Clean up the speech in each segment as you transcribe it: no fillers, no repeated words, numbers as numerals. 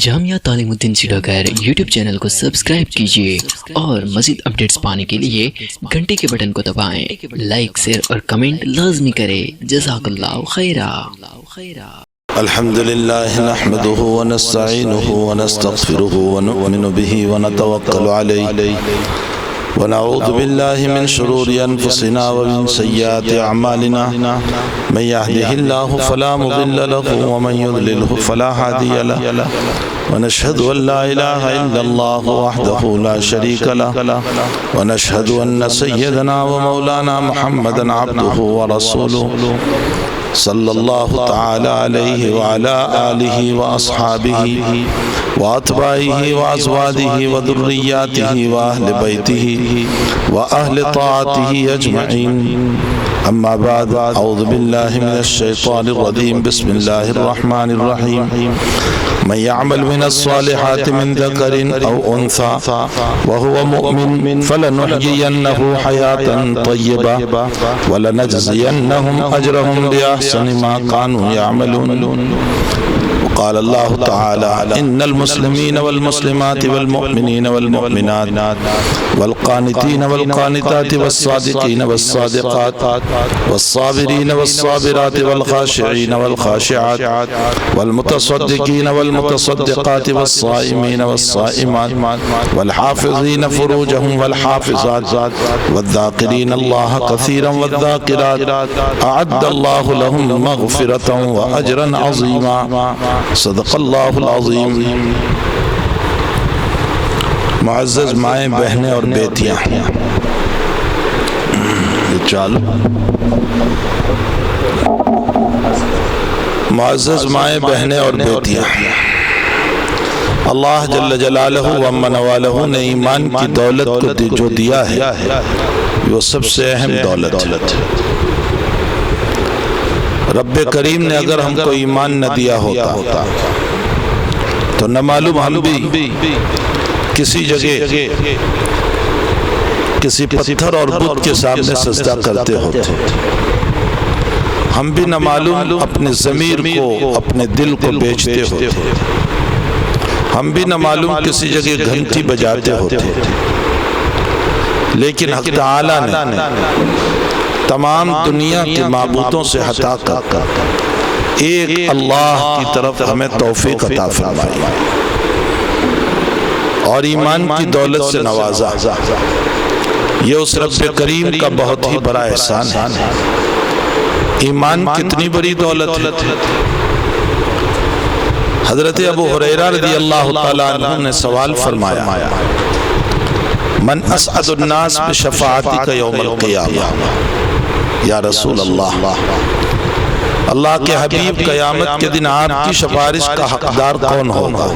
جامعہ تعلیم الدین سیڈاگر YouTube channel کو subscribe کیجیے اور مزید اپڈیٹس پانے کے لیے گھنٹی کے بٹن کو دبائیں۔ لائک، شیئر اور کمنٹ لازمی کریں۔ جزاک اللہ خیرا۔ الحمد لله نحمده ونستعينه ونستغفره ونؤمن به ونتوكل عليه ونعوذ بالله من شرور أنفسنا ومن سيئات أعمالنا من يهده الله فلا مضل له ومن يضلله فلا هادي له ونشهد أن لا إله إلا الله وحده لا شريك له ونشهد أن سيدنا ومولانا محمدا عبده ورسوله صلی اللہ تعالی علیہ وعلا آلہ واصحابہ واتباعہ وازواجہ وذریاتہ واہل بیتہ واہل طاعتہ اجمعین۔ اما بعد، اعوذ باللہ من الشیطان الرجیم، بسم اللہ الرحمن الرحیم۔ من يعمل من الصالحات من ذكر أو أنثى وهو مؤمن فلنحيينه حياة طيبة ولنجزينهم أجرهم بأحسن ما كانوا يعملون۔ قال الله تعالى إن المسلمين والمسلمات والمؤمنين والمؤمنات والقانتين والقانتات والصادقين والصادقات والصابرين والصابرات والخاشعين والخاشعات والمتصدقين والمتصدقات والصائمين والصائمات والحافظين فروجهم والحافظات والذاكرين الله كثيرا والذاكرات أعد الله لهم مغفرة وأجرا عظيما۔ صدق اللہ العظیم۔ معزز مائیں، بہنیں اور بیٹیاں، چالو معزز مائیں، بہنیں اور بیٹیاں، اللہ جل جلالہ و من والہ نے ایمان کی دولت کو جو دیا ہے وہ سب سے اہم دولت ہے۔ رب کریم نے اگر ہم کو ایمان نہ دیا ہوتا تو نہ معلوم ہم بھی کسی جگہ کسی پتھر اور بت کے سامنے سجدہ کرتے ہوتے، ہم بھی نہ معلوم اپنے ضمیر کو، اپنے دل کو بیچتے ہوتے، ہم بھی نہ معلوم کسی جگہ گھنٹی بجاتے ہوتے، لیکن حق تعالیٰ نے تمام دنیا کے معبودوں سے ہٹا کر ایک اللہ کی طرف ہمیں توفیق عطا فرمائی اور ایمان کی دولت سے نوازا۔ یہ اس رب کریم کا بہت ہی بڑا احسان ہے۔ ایمان کتنی بڑی دولت ہے۔ حضرت ابو ہریرہ رضی اللہ تعالیٰ عنہ نے سوال فرمایا، من اسعد الناس بشفاعتک یوم القیامہ۔ یا رسول اللہ، اللہ کے حبیب، قیامت کے دن آپ کی سفارش کا حقدار کون ہوگا؟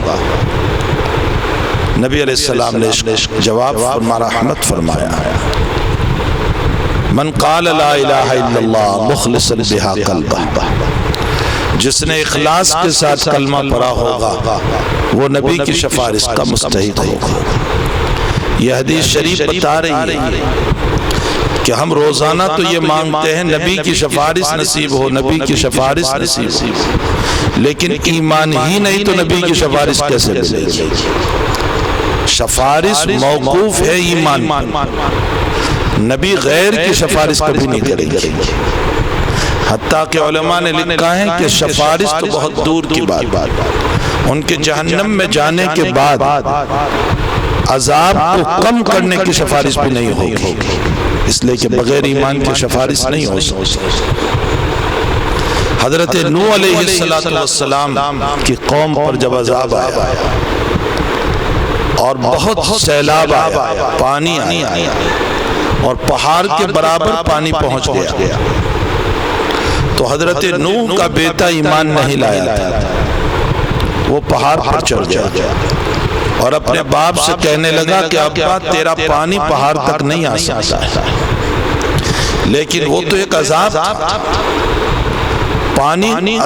نبی علیہ السلام نے جواب رحمت فرمایا، من قال لا الہ الا اللہ مخلصا بہا قلبہ، جس نے اخلاص کے ساتھ کلمہ پڑھا ہوگا وہ نبی کی سفارش کا مستحق ہوگا۔ یہ حدیث شریف بتا رہی ہے کہ ہم روزانہ تو یہ مانگتے ہیں نبی کی سفارش نصیب ہو، نبی کی سفارش نصیب ہو، لیکن ایمان ہی نہیں تو نبی کی سفارش کیسے ملے گی؟ سفارش موقوف ہے ایمان پر، نبی غیر کی سفارش کبھی نہیں کرے گی۔ حتیٰ کہ علماء نے لکھا ہے کہ سفارش تو بہت دور کی بات، ان کے جہنم میں جانے کے بعد عذاب کو کم کرنے کی سفارش بھی نہیں ہوگی، اس لئے کہ بغیر ایمان کی سفارش نہیں ہو سکتی۔ حضرت نوح علیہ السلام کی قوم پر جب عذاب آیا اور بہت سیلاب آیا، پانی آیا اور پہاڑ کے برابر پانی پہنچ گیا، تو حضرت نوح کا بیٹا ایمان نہیں لایا تھا، وہ پہاڑ پر چڑھ گیا اور اپنے باپ سے کہنے لگا کہ ابا تیرا پانی پہاڑ تک نہیں آ سکتا ہے، لیکن وہ تو ایک عذاب تھا، پانی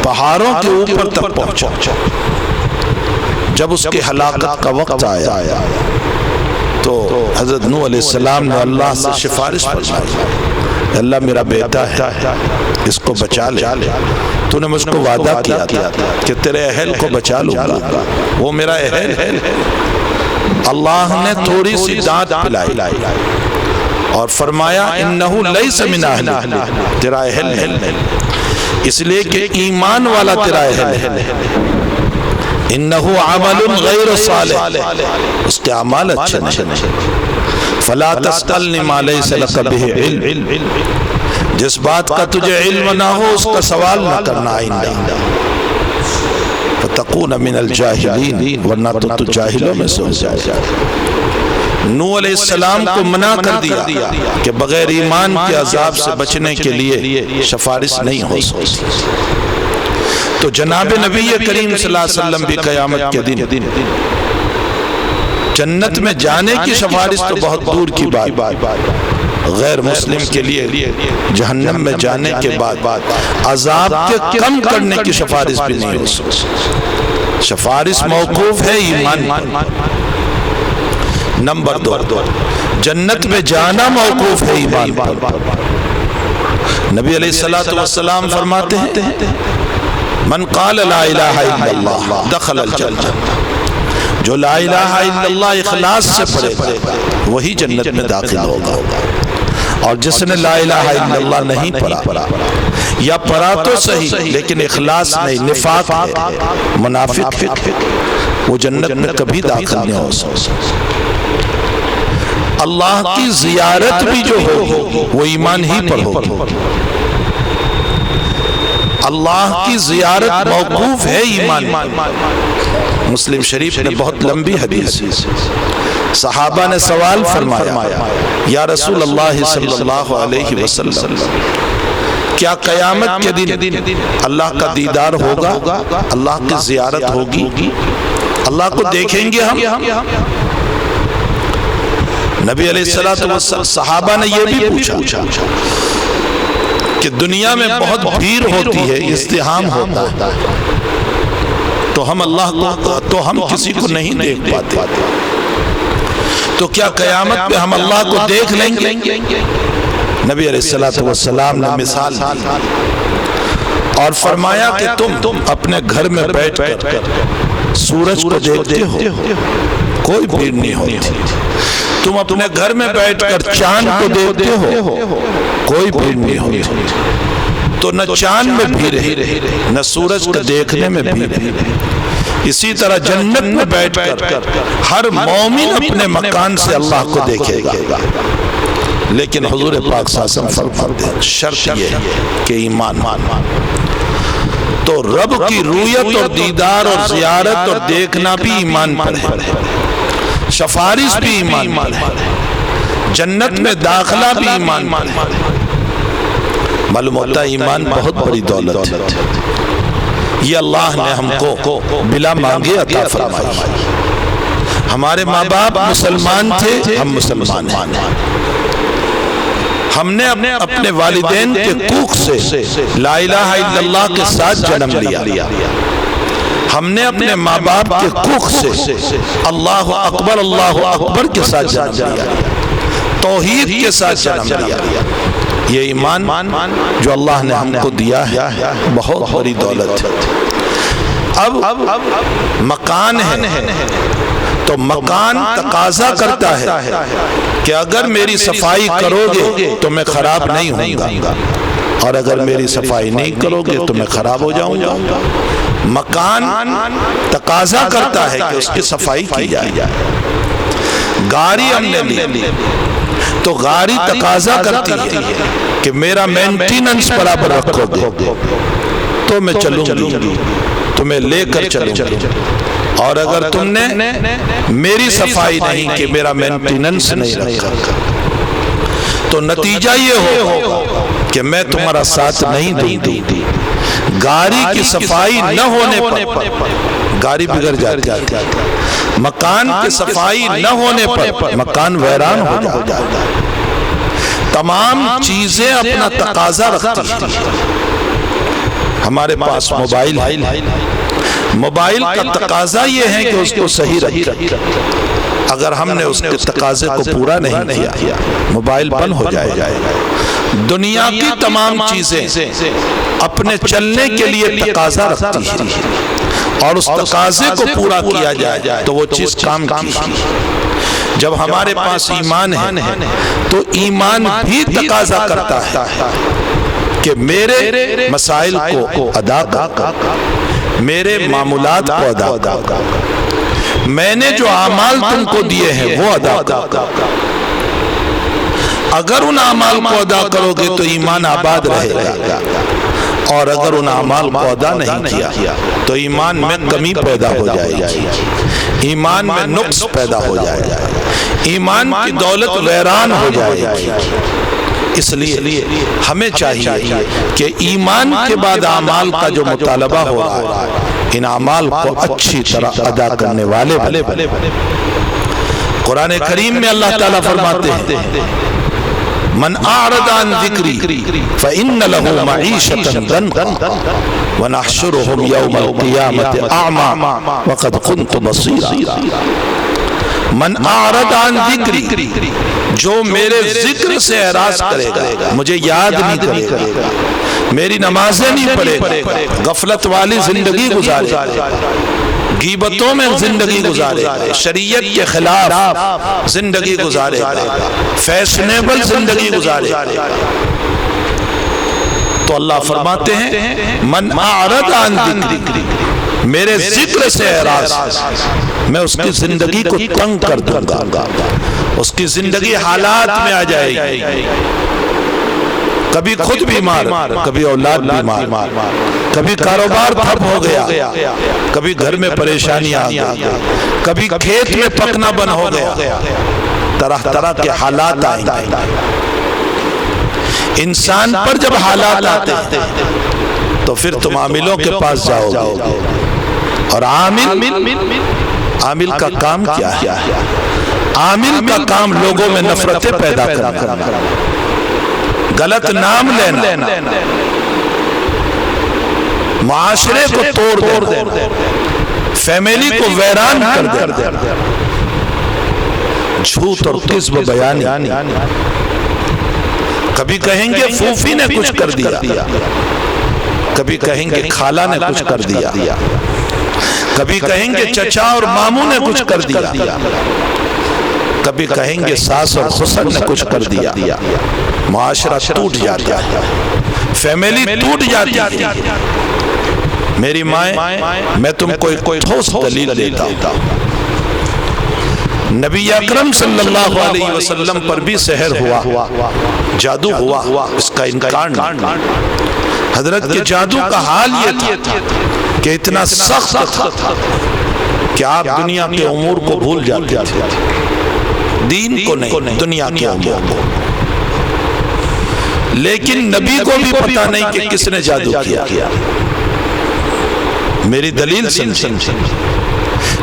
پہاڑوں کے اوپر تک پہنچا۔ جب اس کی ہلاکت کا وقت آیا تو حضرت نوح علیہ السلام نے اللہ سے سفارش فرمائی، اللہ میرا بیٹا ہے اس کو بچا لے، تو نے مجھ کو وعدہ کیا تھا کہ تیرے اہل کو بچا لوں گا، وہ میرا اہل ہے۔ اللہ نے تھوڑی سی دانت پلائی اور فرمایا انہو لیس من اہل، تیرا اہل ہے، اس لیے کہ ایمان والا تیرا اہل ہے۔ انہو عمل غیر صالح، اس کے اعمال اچھے نہیں۔ فلا تسألنی ما لیس لک بہ علم، جس بات کا تجھے علم نہ ہو اس کا سوال نہ کرنا آئندہ، فتکون من الجاہلین، ورنہ تو جاہلوں میں سے ہو جائے۔ نوح علیہ السلام کو منع کر دیا کہ بغیر ایمان کے عذاب سے بچنے کے لیے سفارش نہیں ہو سکتی، تو جناب نبی کریم صلی اللہ علیہ وسلم بھی قیامت کے دن جنت میں جانے کی سفارش تو بہت دور کی بات، غیر مسلم کے لیے جہنم میں جانے کے بعد عذاب کے کم کرنے کی سفارش بھی نہیں ہو سکتی۔ سفارش موقوف ہے ایمان پر۔ نمبر 2، جنت میں جانا موقوف ہے ایمان پر۔ نبی علیہ السلام فرماتے ہیں من قال لا الہ الا اللہ دخل الجنہ، جو لا الہ الا اللہ اخلاص سے پڑھے وہی جنت میں داخل ہوگا، اور جس نے لا الہ الا اللہ نہیں پڑھا یا پڑھا تو صحیح لیکن اخلاص نہیں، نفاق ہے، منافق ہے، وہ جنت میں کبھی داخل نہیں ہو سکتا۔ اللہ کی زیارت بھی جو ہوگی وہ ایمان ہی پر ہوگی، اللہ کی زیارت موقوف ہے ایمان پر۔ مسلم شریف نے بہت لمبی حدیث، صحابہ نے سوال فرمایا یا رسول اللہ صلی اللہ علیہ وسلم کیا قیامت کے دن اللہ کا دیدار ہوگا، اللہ کی زیارت ہوگی، اللہ کو دیکھیں گے ہم؟ نبی علیہ السلام صحابہ نے یہ بھی پوچھا کہ دنیا میں بہت بھیڑ ہوتی ہے، ازدحام ہوتا ہے، تو ہم اللہ کو تو ہم کسی کو نہیں دیکھ پاتے، تو کیا قیامت پہ ہم اللہ کو دیکھ لیں گے؟ نبی علیہ السلام نے مثال دی اور فرمایا کہ تم اپنے گھر میں بیٹھ کر سورج کو دیکھتے ہو، کوئی بھیڑ نہیں ہوتی، تم اپنے گھر میں بیٹھ کر چاند کو دیکھتے ہو، کوئی بھیڑ نہیں ہوتی، تو نہ چاند میں بھیڑ ہے نہ سورج کو دیکھنے میں بھیڑ ہے۔ اسی طرح جنت میں بیٹھ کر ہر مومن اپنے مکان سے اللہ کو دیکھے گا، لیکن حضور پاک صلی اللہ علیہ وسلم فرماتے ہیں شرط یہ کہ ایمان، تو رب کی رویت اور دیدار اور زیارت اور دیکھنا بھی ایمان پر ہے، سفارش بھی ایمان پر ہے، جنت میں داخلہ بھی ایمان پر ہے۔ معلوم ہوتا ہے ایمان بہت بڑی دولت ہے، یہ اللہ نے ہم کو بلا مانگے عطا فرمائی۔ ہمارے ماں باپ مسلمان تھے، ہم مسلمان ہیں، ہم نے اپنے والدین کے کوکھ سے لا الہ الا اللہ کے ساتھ جنم لیا، ہم نے اپنے ماں باپ کے کوکھ سے اللہ اکبر کے ساتھ جنم لیا، توحید کے ساتھ جنم لیا۔ یہ ایمان جو اللہ نے ہم کو دیا ہے بہت بڑی دولت ہے۔ اب مکان ہے تو مکان تقاضا کرتا ہے کہ اگر میری صفائی کرو گے تو میں خراب نہیں ہوں گا، اور اگر میری صفائی نہیں کرو گے تو میں خراب ہو جاؤں گا۔ مکان تقاضا کرتا ہے کہ اس کی صفائی کی جائے۔ گاڑی ہم نے لی تو گاڑی تقاضا کرتی ہے کہ میرا مینٹیننس برابر رکھو گے تو میں چلوں گی، تمہیں لے کر چلوں گی، اور اگر تم نے میری صفائی نہیں کہ میرا مینٹیننس نہیں رکھا تو نتیجہ یہ ہوگا کہ میں تمہارا ساتھ نہیں دوں گی۔ گاڑی کی صفائی نہ ہونے پر گاڑی بگڑ جاتی ہے، مکان کی صفائی نہ ہونے پر مکان ویران ہو جاتا ہے۔ تمام چیزیں اپنا تقاضا رکھتی ہیں۔ ہمارے پاس موبائل ہے، موبائل کا تقاضا یہ ہے کہ اس کو صحیح رکھیں، اگر ہم نے اس کے تقاضے کو پورا نہیں کیا موبائل بند ہو جائے گا۔ دنیا کی تمام چیزیں اپنے چلنے کے لیے تقاضا رکھتی ہیں اور اس تقاضے کو پورا کیا جائے تو وہ چیز کام کی۔ جب ہمارے پاس ایمان ہے تو ایمان بھی تقاضا کرتا ہے کہ میرے مسائل کو ادا کر، میرے معاملات کو ادا کر، میں نے جو اعمال تم کو دیے ہیں وہ ادا کر۔ اگر ان اعمال کو ادا کرو گے تو ایمان آباد رہے گا، اور اگر ان اعمال کو ادا نہیں کیا تو ایمان میں کمی پیدا ہو جائے گی، ایمان میں نقص پیدا ہو جائے گا، ایمان کی دولت ویران ہو جائے گی۔ اس لیے ہمیں چاہیے کہ ایمان کے بعد اعمال کا جو مطالبہ ہو رہا ہے ان اعمال کو اچھی طرح ادا کرنے والے بنے۔ قرآن کریم میں اللہ تعالیٰ فرماتے ہیں من اعرض عن ذکری فإن له معیشة ضنکا ونحشرهم یوم القیامة اعمی وقد كنت بصیرا۔ من اعرض عن ذکری، جو میرے ذکر سے اعراض کرے گا، مجھے یاد نہیں کرے گا، میری نمازیں نہیں پڑھے گا، غفلت والی زندگی گزارے گا، غیبتوں میں زندگی گزارے گا، شریعت کے خلاف زندگی گزارے گا، فیشنیبل زندگی گزارے گا، تو اللہ فرماتے ہیں من اعرض عن ذکری، میرے ذکر سے اعراض، میں اس کی زندگی کو تنگ کر دوں گا، اس کی زندگی حالات میں آ جائے گی، کبھی خود بیمار، کبھی اولاد بیمار، کبھی کاروبار ٹھپ ہو گیا، کبھی گھر میں پریشانی آ گئی، کبھی کھیت میں پکنا بند ہو گیا، طرح طرح کے حالات آئیں گے۔ انسان پر جب حالات آتے ہیں تو پھر تم عاملوں کے پاس جاؤ گے، اور عامل کا کام کیا ہے؟ عامل کا کام لوگوں میں نفرتیں پیدا کرنا، غلط نام لینا، معاشرے کو توڑ دینا، فیملی کو ویران کر دینا، جھوٹ اور کذب بیانی۔ کبھی کہیں گے پھوپھی نے کچھ کر دیا، کبھی کہیں گے خالہ نے کچھ کر دیا، کبھی کہیں گے چچا اور ماموں نے کچھ کر دیا، کبھی کہیں گے ساس اور سسر نے کچھ کر دیا، معاشرہ ٹوٹ جاتا ہے، فیملی ٹوٹ جاتی ہے۔ میری مائیں، میں تم کو ایک ٹھوس دلیل دیتا ہوں، نبی اکرم صلی اللہ علیہ وسلم پر بھی سحر ہوا، جادو ہوا، اس کا انکار نہیں۔ حضرت کے جادو کا حال یہ تھا کہ اتنا سخت تھا کہ آپ دنیا کے امور کو بھول جاتے تھے، دین کو نہیں، دنیا کے امور کو۔ لیکن نبی کو بھی پتہ نہیں کہ کس نے جادو کیا۔ میری دلیل سمجھیں،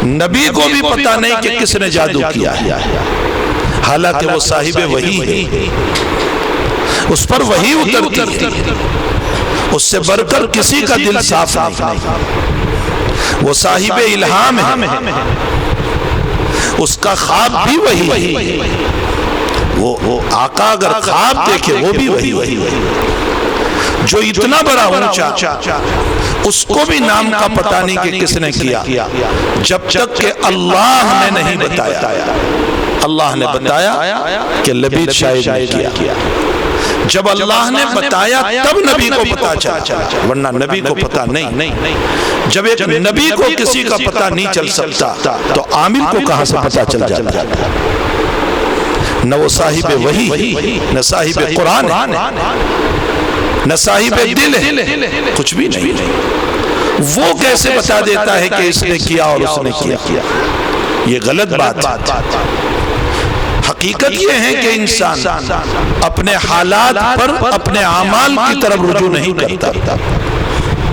نبی کو بھی پتہ نہیں کہ کس نے جادو کیا ہے، حالانکہ وہ صاحب وحی ہے، اس پر وحی اترتی ہے، اس سے بڑھ کر کسی کا دل صاف نہیں، وہ صاحب الہام ہے، اس کا خواب بھی وہی ہے، وہ آقا اگر خواب دیکھے وہ بھی وہی، جو اتنا بڑا اونچا، اس کو بھی نام کا پتہ نہیں کہ کس نے کیا، جب تک کہ اللہ نے نہیں بتایا۔ اللہ نے بتایا کہ لبید شاہد نے کیا، جب اللہ نے بتایا تب نبی کو پتہ چلا، ورنہ نبی کو پتہ نہیں۔ جب ایک نبی کو کسی کا پتہ نہیں چل سکتا تو عامل کو کہاں سے پتہ چل جاتا؟ نہ وہ صاحب وحی، نہ صاحب قرآن، نہ صاحب دل ہے، کچھ بھی نہیں۔ وہ کیسے بتا دیتا ہے کہ اس نے کیا اور اس نے کیا؟ یہ غلط بات ہے۔ حقیقت یہ ہے کہ انسان اپنے حالات پر اپنے اعمال کی طرف رجوع نہیں کرتا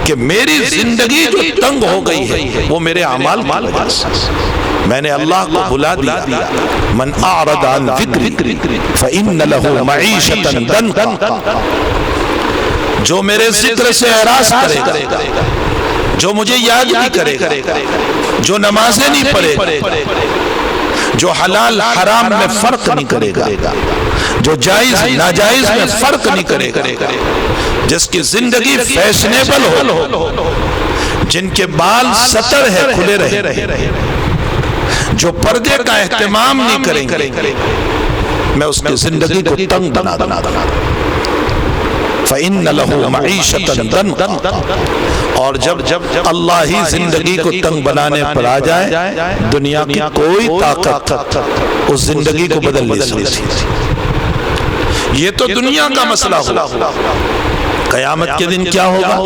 کہ میری زندگی جو تنگ ہو گئی ہے وہ میرے اعمال کی وجہ سے، میں نے اللہ کو بھلا دیا۔ من اعرض عن ذکری فإن له معیشة ضنکا، جو میرے ذکر سے اعراض کرے گا، جو مجھے یاد نہیں کرے گا، جو نمازیں نہیں پڑھے گا، جو حلال حرام میں فرق نہیں کرے گا، جو جائز ناجائز میں فرق نہیں کرے گا، جس کی زندگی فیشنیبل ہو، جن کے بال سطر ہے کھلے رہے، جو پردے کا اہتمام نہیں کریں گے، میں اس کی زندگی کو تنگ بنا دوں گا۔ فَإِنَّ لَهُ مَعِيشَةً ضَنْكًا، اور جب اللہ ہی زندگی کو تنگ بنانے پر آ جائے، دنیا کی کوئی طاقت اس زندگی کو بدل نہیں سکتی۔ یہ تو دنیا کا مسئلہ ہوا۔ قیامت کے دن کیا ہوگا؟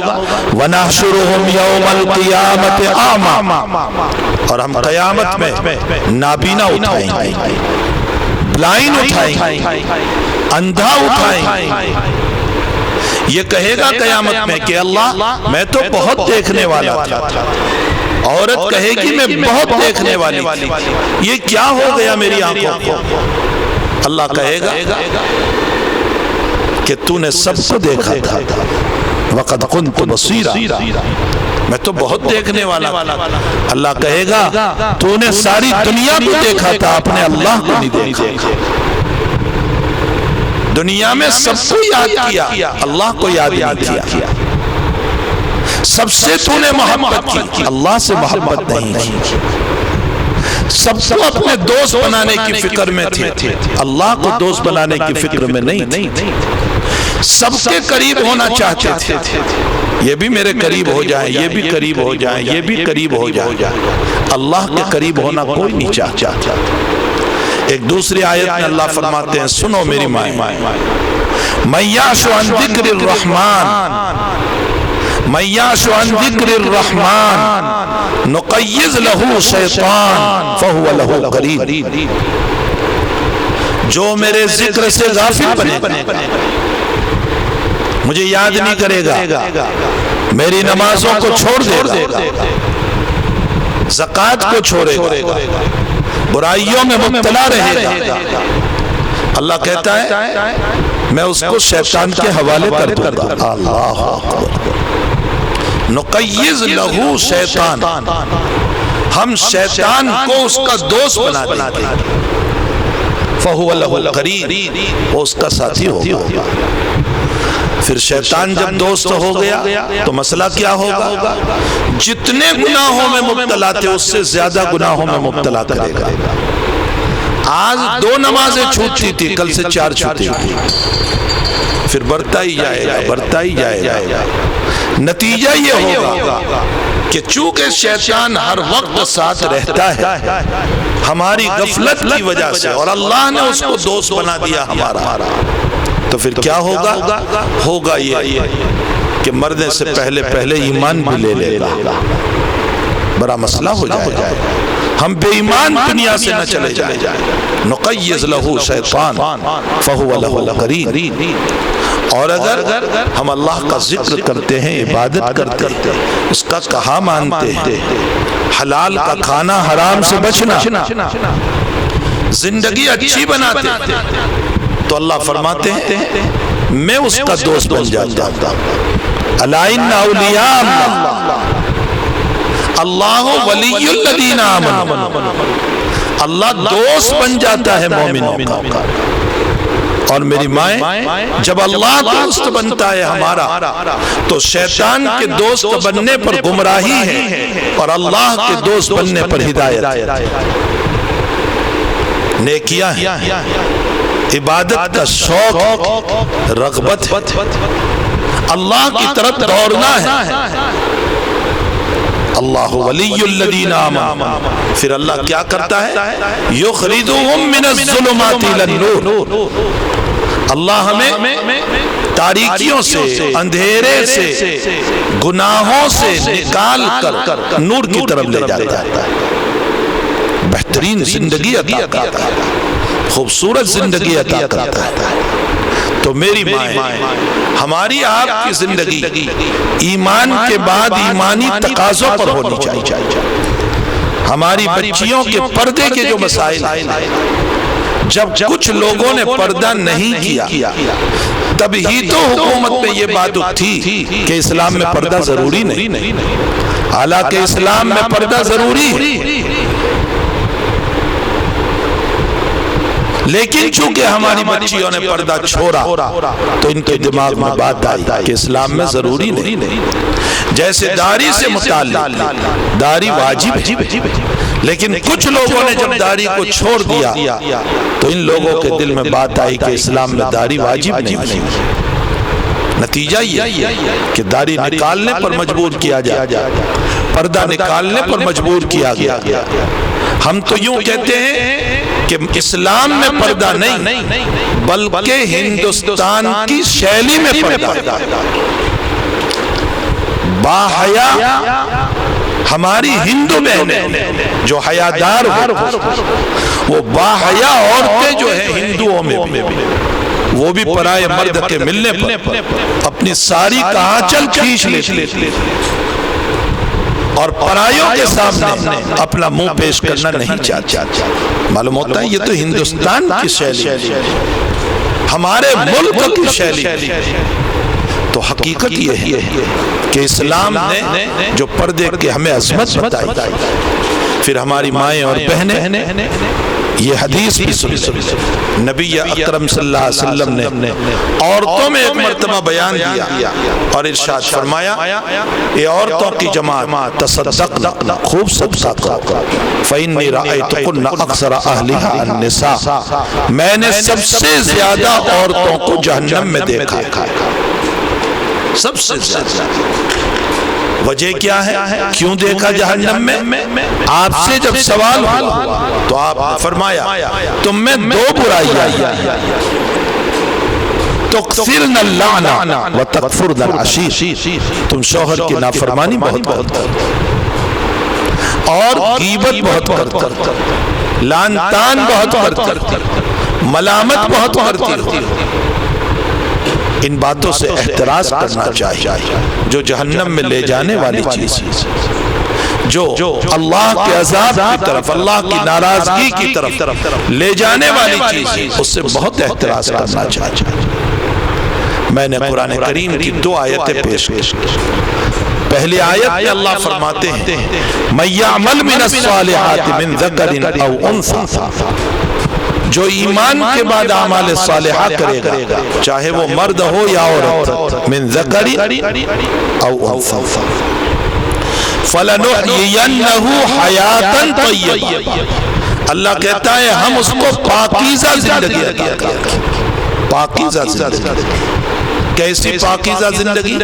وَنَحْشُرُهُمْ يَوْمَ الْقِيَامَةِ أَعْمَى، اور ہم قیامت میں نابینا اٹھائیں گے، بلائنڈ اٹھائیں گے، اندھا اٹھائیں گے۔ یہ کہے گا قیامت میں کہ اللہ میں تو بہت دیکھنے والا تھا، عورت کہے گی میں بہت دیکھنے والی تھی، یہ کیا ہو گیا میری آنکھوں کو؟ اللہ کہے گا کہ تو نے سب کو دیکھا تھا، وَقَدْ كُنْتُ بَصِيرًا، میں تو بہت دیکھنے والا تھا۔ اللہ کہے گا تو نے ساری دنیا کو دیکھا تھا، اپنے اللہ کو نہیں دیکھا۔ دنیا میں سب کو یاد کیا، اللہ کو یاد نہیں کیا۔ سب سے تو نے محبت کی، اللہ سے محبت نہیں کی۔ سب کو اپنے دوست بنانے کی فکر میں تھے، اللہ کو دوست بنانے کی فکر میں نہیں تھے۔ سب کے قریب ہونا چاہتے تھے، یہ بھی میرے قریب ہو جائیں، یہ بھی قریب ہو جائیں، یہ بھی قریب ہو جائیں، اللہ کے قریب ہونا کوئی نہیں چاہتا۔ ایک دوسری آیت میں اللہ فرماتے ہیں، سنو میری مائیں، مَن یعش عن ذکر الرحمن، مَن یعش عن ذکر الرحمن نقیض لہ شیطان فہو لہ قرین، جو میرے ذکر سے غافل بنے، مجھے یاد نہیں کرے گا، میری نمازوں کو چھوڑ دے گا، زکوٰۃ کو چھوڑے گا، برائیوں میں مبتلا رہے گا، اللہ کہتا ہے میں اس کو شیطان کے حوالے کر دوں گا۔ اللہ اکبر، نقیض لہو شیطان، ہم شیطان کو اس کا دوست بنا دیں گے، فہو لہ قرین، وہ اس کا ساتھی ہوگا۔ پھر شیطان جب دوست ہو گیا تو مسئلہ کیا ہوگا؟ جتنے گناہوں میں مبتلا تھے اس سے زیادہ گناہوں میں مبتلا کرے گا۔ آج 2 نمازیں چھوٹتی تھی، کل سے 4 چھوٹتی تھی، پھر بڑھتا ہی جائے گا، بڑھتا ہی جائے گا۔ نتیجہ یہ ہوگا کہ چونکہ شیطان ہر وقت ساتھ رہتا ہے ہماری غفلت کی وجہ سے، اور اللہ نے اس کو دوست بنا دیا ہمارا، تو پھر کیا ہوگا یہ کہ مرنے سے پہلے ایمان بھی لے لے گا، بڑا مسئلہ ہو جائے گا۔ ہم بے ایمان دنیا سے نہ چلے جائیں۔ نقیض لہ شیطان فہو لہ قرین، اور اگر ہم اللہ کا ذکر کرتے ہیں، عبادت کرتے ہیں، اس کا کہا مانتے ہیں، حلال کا کھانا حرام سے بچنا، زندگی اچھی بناتے ہیں، تو اللہ فرماتے ہیں میں اس کا دوست بن جاتا ہوں۔ الا ان اولیاء اللہ ولی الذین آمنوا، اللہ دوست بن جاتا ہے مومنوں کا۔ اور میری مائیں، جب اللہ دوست بنتا ہے ہمارا تو شیطان کے دوست بننے پر گمراہی ہے، اور اللہ کے دوست بننے پر ہدایت ہے۔ نیکیاں ہیں، عبادت کا شوق، رغبت، اللہ کی طرف دوڑنا ہے۔ اللہ ولی الذین آمنوا، پھر اللہ کیا کرتا ہے؟ یخرجوہم من الظلمات الی النور، اللہ ہمیں تاریکیوں سے، اندھیرے سے، گناہوں سے نکال کر نور کی طرف لے جاتا ہے، بہترین زندگی عطا کرتا ہے، خوبصورت زندگی عطا کرتا ہے۔ تو میری مائیں، ہماری آپ کی زندگی ایمان کے بعد ایمانی تقاضوں پر ہونی چاہیے۔ ہماری بچیوں کے پردے کے جو مسائل ہیں، جب کچھ لوگوں نے پردہ نہیں کیا تب ہی تو حکومت میں یہ بات اٹھی کہ اسلام میں پردہ ضروری نہیں، حالانکہ اسلام میں پردہ ضروری ہے۔ لیکن چونکہ ہماری بچیوں نے پردہ چھوڑا تو ان کے دماغ میں بات آئی کہ اسلام میں ضروری نہیں، جیسے داڑھی سے متعلق داڑھی واجب ہے، لیکن کچھ لوگوں نے جب داڑھی کو چھوڑ دیا تو ان لوگوں کے دل میں بات آئی کہ اسلام میں داڑھی واجب نہیں۔ نتیجہ یہ کہ داڑھی نکالنے پر مجبور کیا جائے، پردہ نکالنے پر مجبور کیا گیا۔ ہم تو یوں کہتے ہیں کہ اسلام میں پردہ نہیں بلکہ ہندوستان کی شیلی میں پردہ۔ باحیا ہماری ہندو بہنیں جو حیادار ہو، وہ باحیا عورتیں جو ہیں ہندوؤں میں بھی، وہ بھی پرائے مرد کے ملنے پر اپنی ساری کا آنچل کھینچ لیتی اور پرائیوں کے سامنے اپنا منہ پیش کرنا نہیں چاہتی۔ معلوم ہوتا ہے یہ تو ہندوستان کی شیلی، ہمارے ملک کی شیلی۔ تو حقیقت یہ ہے کہ اسلام نے جو پردے کے ہمیں عظمت بتائی، پھر ہماری مائیں اور بہنیں یہ حدیث بھی سنیں۔ نبی اکرم صلی اللہ علیہ وسلم نے عورتوں میں ایک مرتبہ بیان دیا اور ارشاد فرمایا، اے عورتوں کی جماعت تصدقنا، خوب صدقہ کرو، فإنی رأیتکن اکثر اہلہا النساء، میں نے سب سے زیادہ عورتوں کو جہنم میں دیکھا ہے، سب سے زیادہ۔ وجہ کیا ہے؟ کیوں دیکھا جہنم میں؟ آپ سے جب سوال ہوا تو آپ نے فرمایا تم میں دو برائیاں، تکثرن اللعنہ وتکفرن العشیر، تم شوہر کی نافرمانی بہت کرتے اور غیبت بہت کرتے، لعن طعن بہت کرتے، ملامت بہت کرتی۔ ان باتوں سے احتراز کرنا چاہیے جو جہنم میں لے جانے والی چیز، جو اللہ کے عذاب کی طرف، اللہ کی ناراضگی کی طرف لے جانے والی چیز، اس سے بہت احتراز کرنا چاہیے۔ میں نے قرآن کریم کی دو آیتیں پیش کی۔ پہلی آیت میں اللہ فرماتے ہیں مَن یعمل من الصالحات من ذکر او انثی، جو ایمان کے بعد اعمال صالحہ کرے گا چاہے وہ مرد ہو یا عورت، من ذکر او انثی فلنحیینہ حیاتا طیبہ، اللہ کہتا ہے ہم اس کو پاکیزہ زندگی عطا کریں گے۔ پاکیزہ زندگی، کیسی پاکیزہ زندگی؟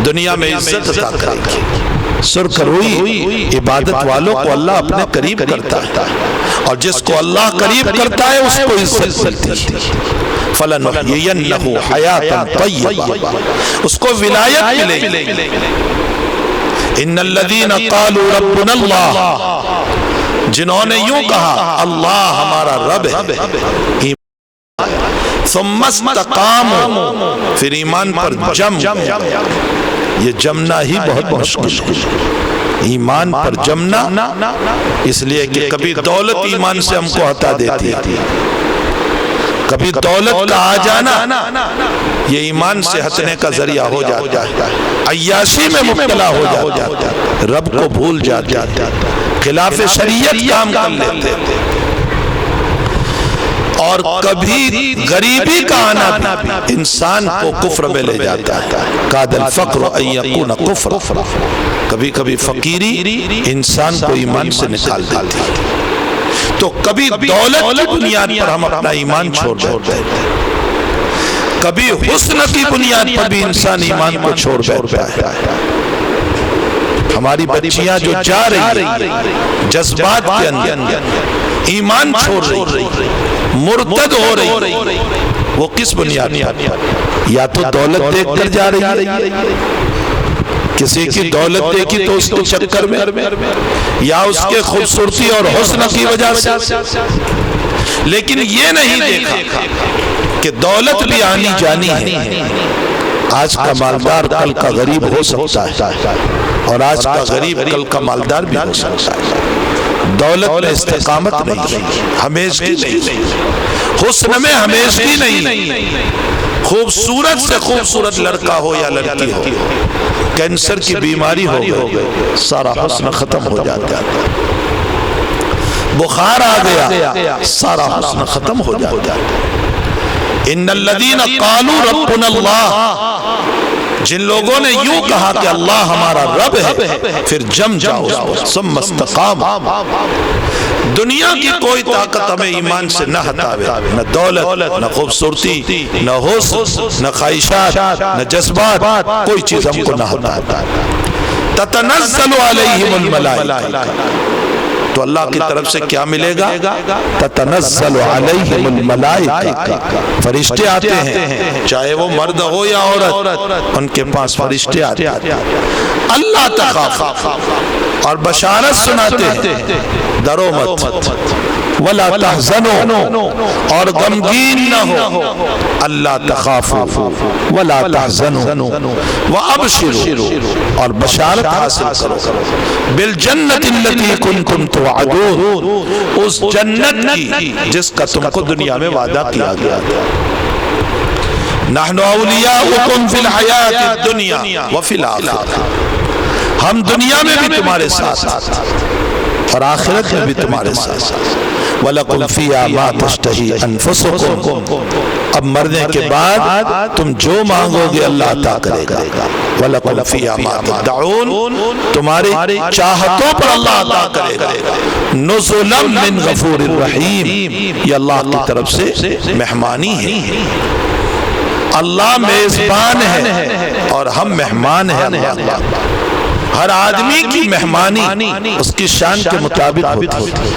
دنیا میں عزت عطا کریں گے۔ سرخ روئی عبادت والوں کو اللہ اپنے قریب کرتا ہے، اور جس کو اللہ قریب کرتا ہے اس کو عزت ملتی ہے۔ فَلَنُحْيِيَنَّهُ حَيَاةً طَيِّبَةً، اس کو ولایت ملے گی۔ ان الذین قالوا ربنا اللہ، جنہوں نے یوں کہا اللہ ہمارا رب ہے، ثم استقاموا، پھر ایمان پر جم، یہ جمنا ہی بہت مشکل ہے، ایمان پر جمنا، اس لیے کہ کبھی دولت ایمان سے ہم کو ہٹا دیتی ہے، کبھی دولت کا آ جانا یہ ایمان سے ہٹنے کا ذریعہ ہو جاتا ہے، عیاشی میں مبتلا ہو جاتا ہے، رب کو بھول جاتا ہے، خلاف شریعت کام کر لیتے ہیں، اور کبھی غریبی کا آنا بھی انسان کو کفر میں لے جاتا ہے۔ کاد الفقر ان یکون کفر، کبھی کبھی فقیری انسان کو ایمان سے نکال دیتی ہے۔ تو کبھی دولت کی بنیاد پر ہم اپنا ایمان چھوڑ دیتے ہیں، کبھی حسن کی بنیاد پر بھی انسان ایمان کو چھوڑ بیٹھتا ہے۔ ہماری بچیاں جو جا رہی ہیں جذبات کے اندر، ایمان چھوڑ رہی، مرتد ہو رہی، وہ کس بنیاد پر؟ یا تو دولت دیکھ کر جا رہی ہے، کسی کی دولت دیکھی تو اس کے چکر میں، یا اس کے خوبصورتی اور حسن کی وجہ سے، لیکن یہ نہیں دیکھا کہ دولت بھی آنی جانی ہے۔ آج کا مالدار کل کا غریب ہو سکتا ہے، اور آج کا غریب کل کا مالدار بھی ہو سکتا ہے۔ دولت میں استقامت نہیں، ہمیشگی نہیں، حسن میں ہمیشگی نہیں، خوبصورت سے خوبصورت لڑکا ہو یا لڑکی ہو، کینسر کی بیماری ہو گئی، سارا حسن ختم ہو جاتا ہے، بخار آ گیا، سارا حسن ختم ہو جاتا ہے۔ ان الذین قالوا ربنا اللہ، جن لوگوں نے یوں کہا کہ اللہ ہمارا رب ہے، پھر جم جاؤ ثم استقاموا، دنیا کی کوئی طاقت ہمیں ایمان سے نہ ہٹاوے، نہ دولت، نہ خوبصورتی، نہ حسن، نہ خواہشات، نہ جذبات، کوئی چیز ہم کو نہ ہٹائے۔ تتنزل علیہم الملائکہ، تو اللہ کی طرف سے کیا ملے گا؟ تتنزل علیہم الملائکہ، فرشتے آتے ہیں، چاہے وہ مرد ہو یا عورت، ان کے پاس فرشتے آتے ہیں۔ اللہ تخافوا، اور بشارت سناتے ہیں، ڈرو مت، ولا تحزنوا، اور غمگین نہ ہو، اللہ تخافوا ولا تحزنوا وابشروا، اور بشارت حاصل کرو، بالجنت التي كنتم توعدون، اس جنت کی جس کا تم کو دنیا میں وعدہ کیا گیا تھا۔ نحن اولیاؤکم فی الحیات الدنیا وفی الآخرہ، ہم دنیا میں بھی تمہارے ساتھ اور آخرت میں بھی تمہارے ساتھ۔ وَلَكُمْ فِيهَا مَا تَشْتَهِي أَنفُسُكُمْ، اب مرنے کے بعد تم جو مانگو گے اللہ عطا کرے گا۔ وَلَكُمْ فِيهَا مَا تَدَّعُونَ، تمہاری چاہتوں پر اللہ عطا کرے گا۔ نُزُلًا مِّن غَفُورٍ رَحِيمٍ، یہ اللہ کی طرف سے مہمانی ہے۔ اللہ میزبان ہے اور ہم مہمان ہیں اللہ۔ ہر آدمی کی مہمانی اس کی شان کے مطابق ہوتی ہے۔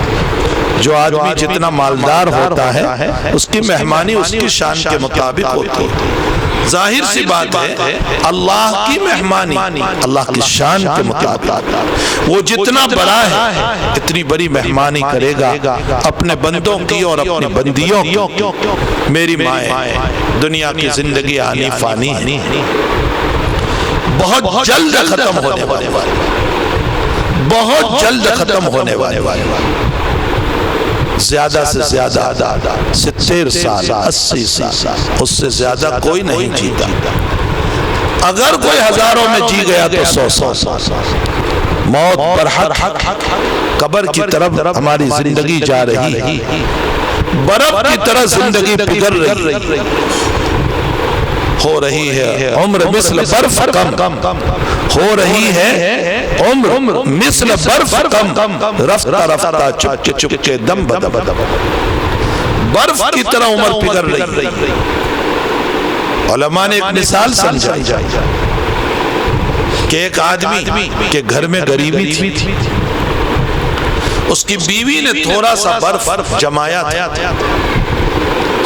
جو آدمی جتنا مالدار ہوتا ہے اس کی مہمانی اس کی شان کے مطابق ہوتی ہے۔ ظاہر سی بات ہے اللہ کی مہمانی اللہ کی شان کے مطابق، وہ جتنا بڑا ہے اتنی بڑی مہمانی کرے گا اپنے بندوں کی اور اپنی بندیوں کی۔ میری مائیں، دنیا کی زندگی آنی فانی ہے، بہت جلد ختم ہونے والے، بہت جلد ختم ہونے والے، زیادہ سے زیادہ 70 سال 80 سال، اس سے زیادہ کوئی نہیں جیتا۔ اگر کوئی ہزاروں میں جی گیا تو 100 سال۔ موت برحق قبر کی طرف ہماری زندگی جا رہی ہے، برف کی طرح زندگی پگھل رہی ہو رہی ہے، عمر مثل برف کم ہو رہی ہے، عمر مثل برف کم، رفتہ رفتہ چپکے چپکے دم بدم، برف کی طرح عمر پگھل رہی ہے۔ علماء نے ایک مثال سمجھائی کہ ایک آدمی کے گھر میں غریبی تھی، اس کی بیوی نے تھوڑا سا برف جمایا تھا،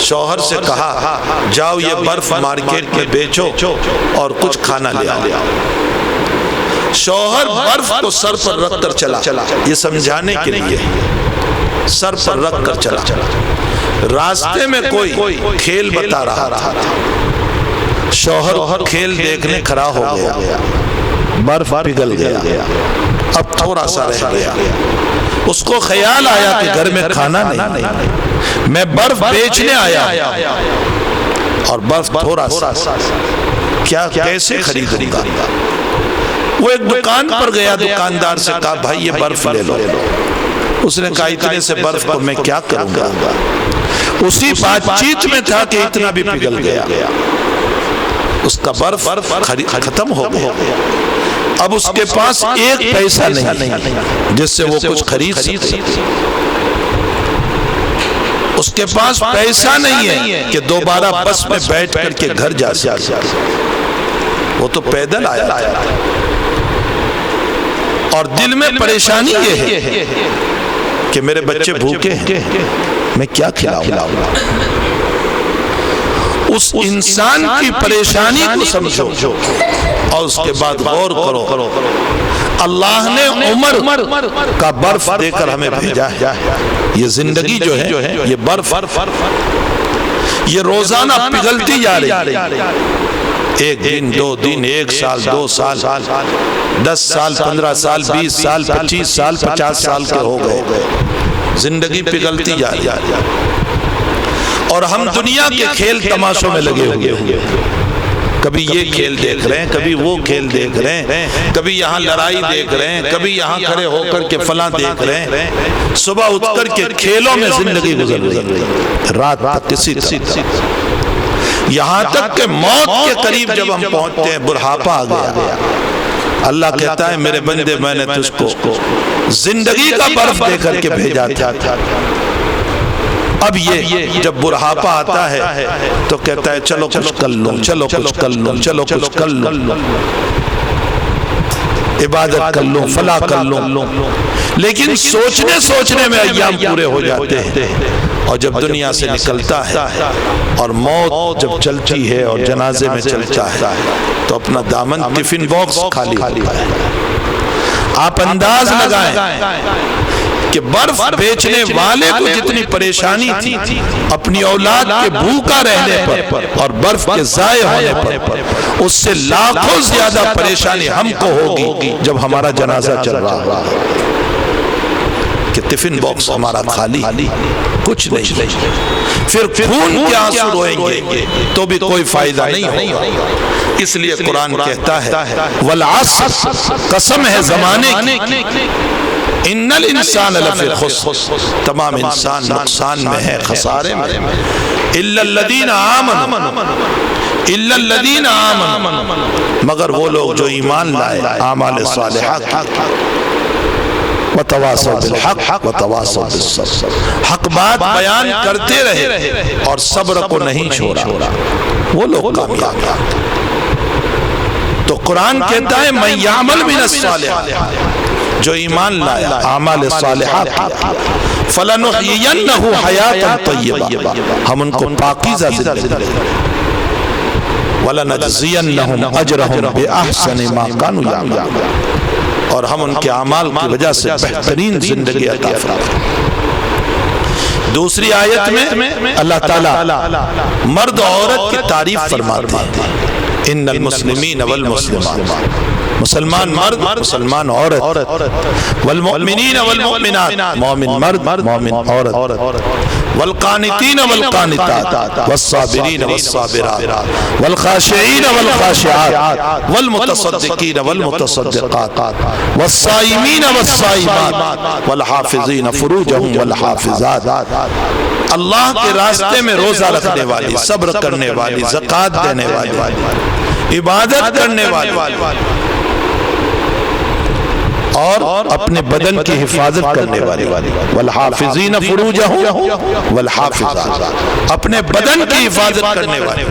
شوہر سے کہا جاؤ یہ برف مارکیٹ میں بیچو اور کچھ کھانا لے آؤ۔ شوہر برف کو سر پر رکھ کر چلا، یہ سمجھانے کے لیے سر پر رکھ کر چلا۔ راستے میں کوئی کھیل بتا رہا تھا، شوہر کھیل دیکھنے کھڑا ہو گیا، برف پگھل گیا، اب تھوڑا سا رہ گیا۔ اس کو خیال آیا کہ گھر میں کھانا نہیں، میں برف بیچنے آیا اور برف تھوڑا سا، کیسے خریدوں گا؟ وہ ایک دکان پر گیا، دکاندار سے کہا بھائی یہ برف لے لو۔ اس نے کہا اتنے سے برف کو میں کیا کروں گا؟ اسی بات چیت میں تھا کہ اتنا بھی پگھل گیا، اس کا برف ختم ہو گیا۔ اب اس کے پاس ایک پیسہ نہیں جس سے وہ کچھ خرید سکے، اس کے پاس پیسہ نہیں ہے کہ دوبارہ بس میں بیٹھ کر کے گھر جا سکے، وہ تو پیدل آیا اور دل میں پریشانی یہ ہے کہ میرے بچے بھوکے ہیں، میں کیا کھلاؤں؟ اس انسان کی پریشانی کو سمجھو اور اس کے بعد غور کرو۔ اللہ نے عمر کا برف دے کر ہمیں بھیجا ہے۔ یہ زندگی جو ہے یہ برف، یہ روزانہ پگھلتی جا رہی ہے، ایک دن 2 دن 1 سال 2 سال 10 سال 15 سال 20 سال 25 سال 50 سال کے ہو گئے، زندگی پگھلتی جا رہی ہے اور ہم دنیا کے کھیل تماشوں میں لگے ہوئے ہیں۔ کبھی یہ کھیل دیکھ رہے ہیں، کبھی وہ کھیل دیکھ رہے ہیں، کبھی یہاں لڑائی دیکھ رہے ہیں، کبھی یہاں کھڑے ہو کر کے فلاں دیکھ رہے ہیں. صبح اٹھ کر کے کھیلوں میں زندگی گزر رہی ہے، رات تک کسی طرح، یہاں تک کہ موت کے قریب جب ہم پہنچتے ہیں، بڑھاپا آ گیا، اللہ کہتا ہے میرے بندے میں نے تجھ کو زندگی کا برف دے کر کے بھیجا تھا. اب یہ جب بڑھاپا آتا ہے تو کہتا ہے چلو کچھ کر لوں، چلو کچھ کر لوں، چلو کچھ کر لوں، عبادت کر لوں، فلاح کر لوں. لیکن سوچنے میں ایام پورے ہو جاتے ہیں، اور جب دنیا سے نکلتا ہے اور موت جب چلتی ہے اور جنازے میں چلتا ہے تو اپنا دامن ٹفن باکس خالی ہوتا ہے. آپ انداز لگائیں کہ برف بیچنے والے کو جتنی پریشانی تھی اپنی اولاد کے بھوکا رہنے پر اور برف کے ضائع ہونے پر، اس سے لاکھوں زیادہ پریشانی ہم کو ہوگی جب ہمارا جنازہ چل رہا ہے کہ ٹفن باکس ہمارا خالی، کچھ نہیں، پھر خون کے آنسو روئیں گے تو بھی کوئی فائدہ نہیں ہوگا. اس لیے قرآن کہتا ہے والعصر، قسم ہے زمانے کی، ان الانسان لفی خسر، تمام انسان نقصان میں ہے، خسارے میں، الا الذین آمنوا، الا الذین آمنوا، مگر وہ لوگ جو ایمان لائے، اعمال صالحات، وتواصوا بالحق وتواصوا بالصبر، حق بات بیان کرتے رہے اور صبر کو نہیں چھوڑا، وہ لوگ کامیاب ہیں. تو قرآن کہتا ہے من یعمل من الصالحات، جو ایمان لایا، اعمال صالحات، فلنحیینہ حیاتا طیبہ، ہم ان کو پاکیزہ زندگی دیں گے، ولنجزینہم اجرہم بأحسن ما کانوا یعملون، اور ہم ان کے اعمال کی وجہ سے بہترین زندگی عطا فرمائیں. دوسری آیت میں اللہ تعالیٰ مرد و عورت کی تعریف فرماتے ہیں، ان المسلمین والمسلمات، مسلمان مرد، مسلمان عورت، والمؤمنین والمؤمنات، مومن مرد، مومن عورت، والقانتین والقانتات، والصابرین والصابرات، والخاشعین والخاشعات، والمتصدقین والمتصدقات، والصائمین والصائمات، والحافظین فروجہم والحافظات. اللہ کے راستے میں روزہ رکھنے والی، صبر کرنے والی، زکوٰۃ دینے والی، عبادت کرنے والی، اور اپنے بدن کی حفاظت کرنے والی، والحافظین فروجہم والحافظات، اپنے بدن کی حفاظت کرنے والی،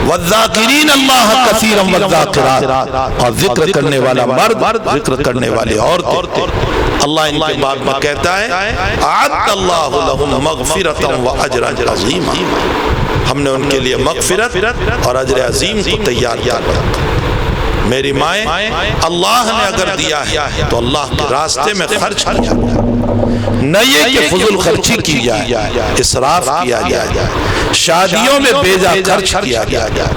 والذاکرین اللہ کثیرا والذاکرات، اور ذکر کرنے والا مرد، ذکر کرنے والی عورتیں. اللہ ان کے بارے میں کہتا ہے اعد اللہ لہم مغفرۃ واجرا عظیما، ہم نے ان کے لیے مغفرت اور اجر عظیم کو تیار کیا. میری مائیں، اللہ نے اگر دیا ہے تو اللہ کے راستے میں خرچ کیا، نہ یہ کہ فضول خرچی کی جائے، اسراف کیا جائے، شادیوں میں بیجا خرچ کیا جائے.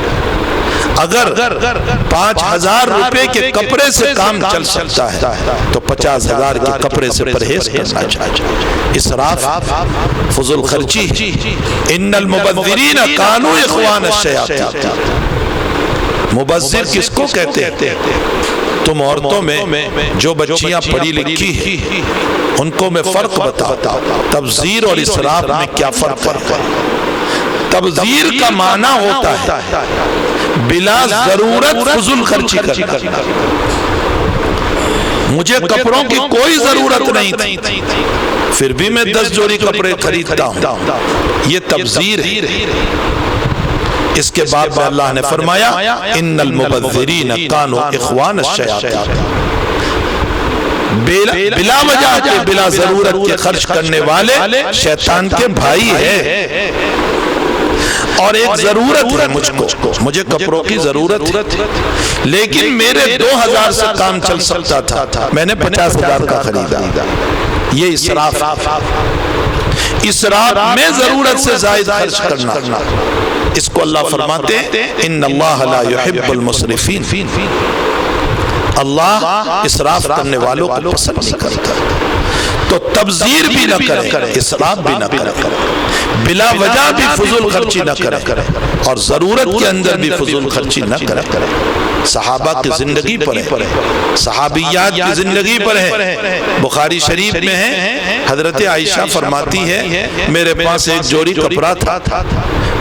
اگر 5,000 روپے کے کپڑے سے کام چل سکتا ہے تو 50,000 کے کپڑے سے پرہیز کرنا چاہیے. اسراف، فضول خرچی. ان المبذرین کانوا اخوان الشیاطین، مبذر کس کو کہتے ہیں؟ تم عورتوں میں جو بچیاں پڑھی لکھی ہیں ان کو میں فرق بتاتا ہوں، تبذیر اور اسراف میں کیا فرق ہے. تبذیر کا معنی ہوتا ہے بلا ضرورت فضول خرچی کرنا. مجھے کپڑوں کی کوئی ضرورت نہیں تھی پھر بھی میں 10 جوڑی کپڑے خریدتا ہوں، یہ تبذیر ہے. اس کے بعد اللہ نے فرمایا ان المبذرین کانوا اخوان الشیاطین، بلا وجہ کے، بلا ضرورت کے خرچ کرنے والے شیطان کے بھائی ہیں. اور ایک ضرورت ہے مجھے کپڑوں کی ضرورت ہے، لیکن میرے 2,000 سے کام چل سکتا تھا، میں نے 50,000 کا خریدا. یہ اسراف، اسراف میں ضرورت سے زائد خرچ کرنا. اس کو اللہ فرماتے ہیں ان اللہ لا يحب المسرفین، اللہ اسراف کرنے والوں کو پسند نہیں کرتا. تو تبذیر بھی نہ کرے، اسراف بھی نہ کرے، بلا وجہ بھی فضول خرچی نہ کرے، اور ضرورت کے اندر بھی فضول خرچی نہ کرے۔ صحابہ کی زندگی پر ہے، صحابیات کی زندگی پر ہے۔ بخاری شریف میں ہے، حضرت عائشہ فرماتی ہے میرے پاس ایک جوڑی کپڑا تھا،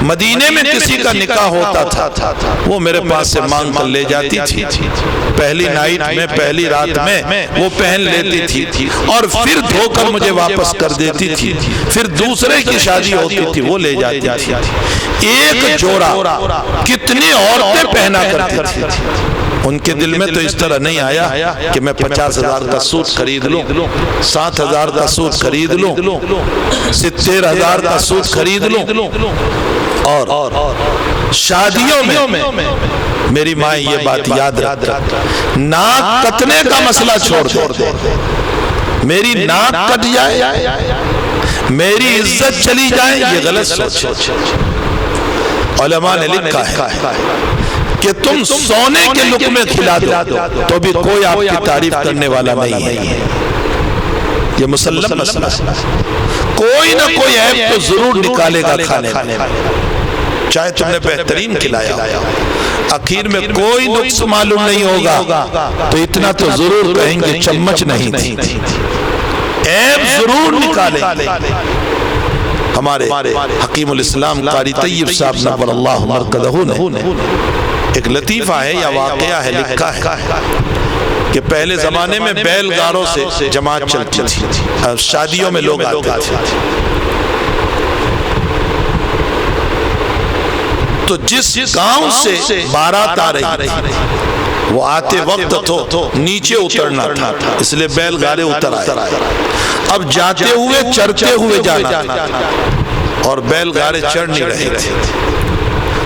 مدینے میں کسی کا نکاح ہوتا تھا، وہ میرے پاس سے مانگ کر لے جاتی تھی، پہلی نائٹ میں، پہلی رات میں وہ پہن لیتی تھی اور پھر دھو کر مجھے واپس کر دیتی تھی، پھر دوسرے کی شادی ہوتی تھی وہ لے جاتی تھی۔ ایک جوڑا کتنی عورتیں پہنا کرتی تھی، ان کے دل میں تو اس طرح نہیں آیا کہ میں 50,000 کا سوٹ خرید لوں، 7,000 کا سوٹ خرید لوں، 70,000 کا سوٹ خرید لوں۔ اور شادیوں میں میری ماں یہ بات یاد رکھ، ناک کٹنے کا مسئلہ چھوڑ دے، میری ناک کٹ جائے، میری عزت چلی جائے، یہ غلط سوچ۔ علماء نے لکھا ہے کہ تم سونے کے لقمے کھلا دو تو بھی کوئی آپ کی تعریف کرنے والا نہیں ہے، یہ مسلم مسئلہ ہے۔ کوئی نہ کوئی عیب تو ضرور نکالے گا کھانے میں، چاہے تم نے بہترین کھلایا، آخر میں کوئی نقص معلوم نہیں ہوگا تو اتنا تو ضرور کہیں گے چمچ نہیں تھی، عیب ضرور نکالے۔ ہمارے حکیم الاسلام قاری طیب صاحب نور اللہ مرکزہ نے ایک لطیفہ ہے یا واقعہ ہے، لکھا ہے کہ پہلے زمانے میں بیل گاروں سے جماعت چلتی تھی، شادیوں میں لوگ آتے تھے، تو جس گاؤں سے بارات آ رہی تھی وہ آتے وقت تو نیچے اترنا تھا، اس لئے بیل گارے اتر آئے، اب جاتے ہوئے چڑھتے ہوئے جانا اور بیل گارے چڑھ نہیں رہے تھے،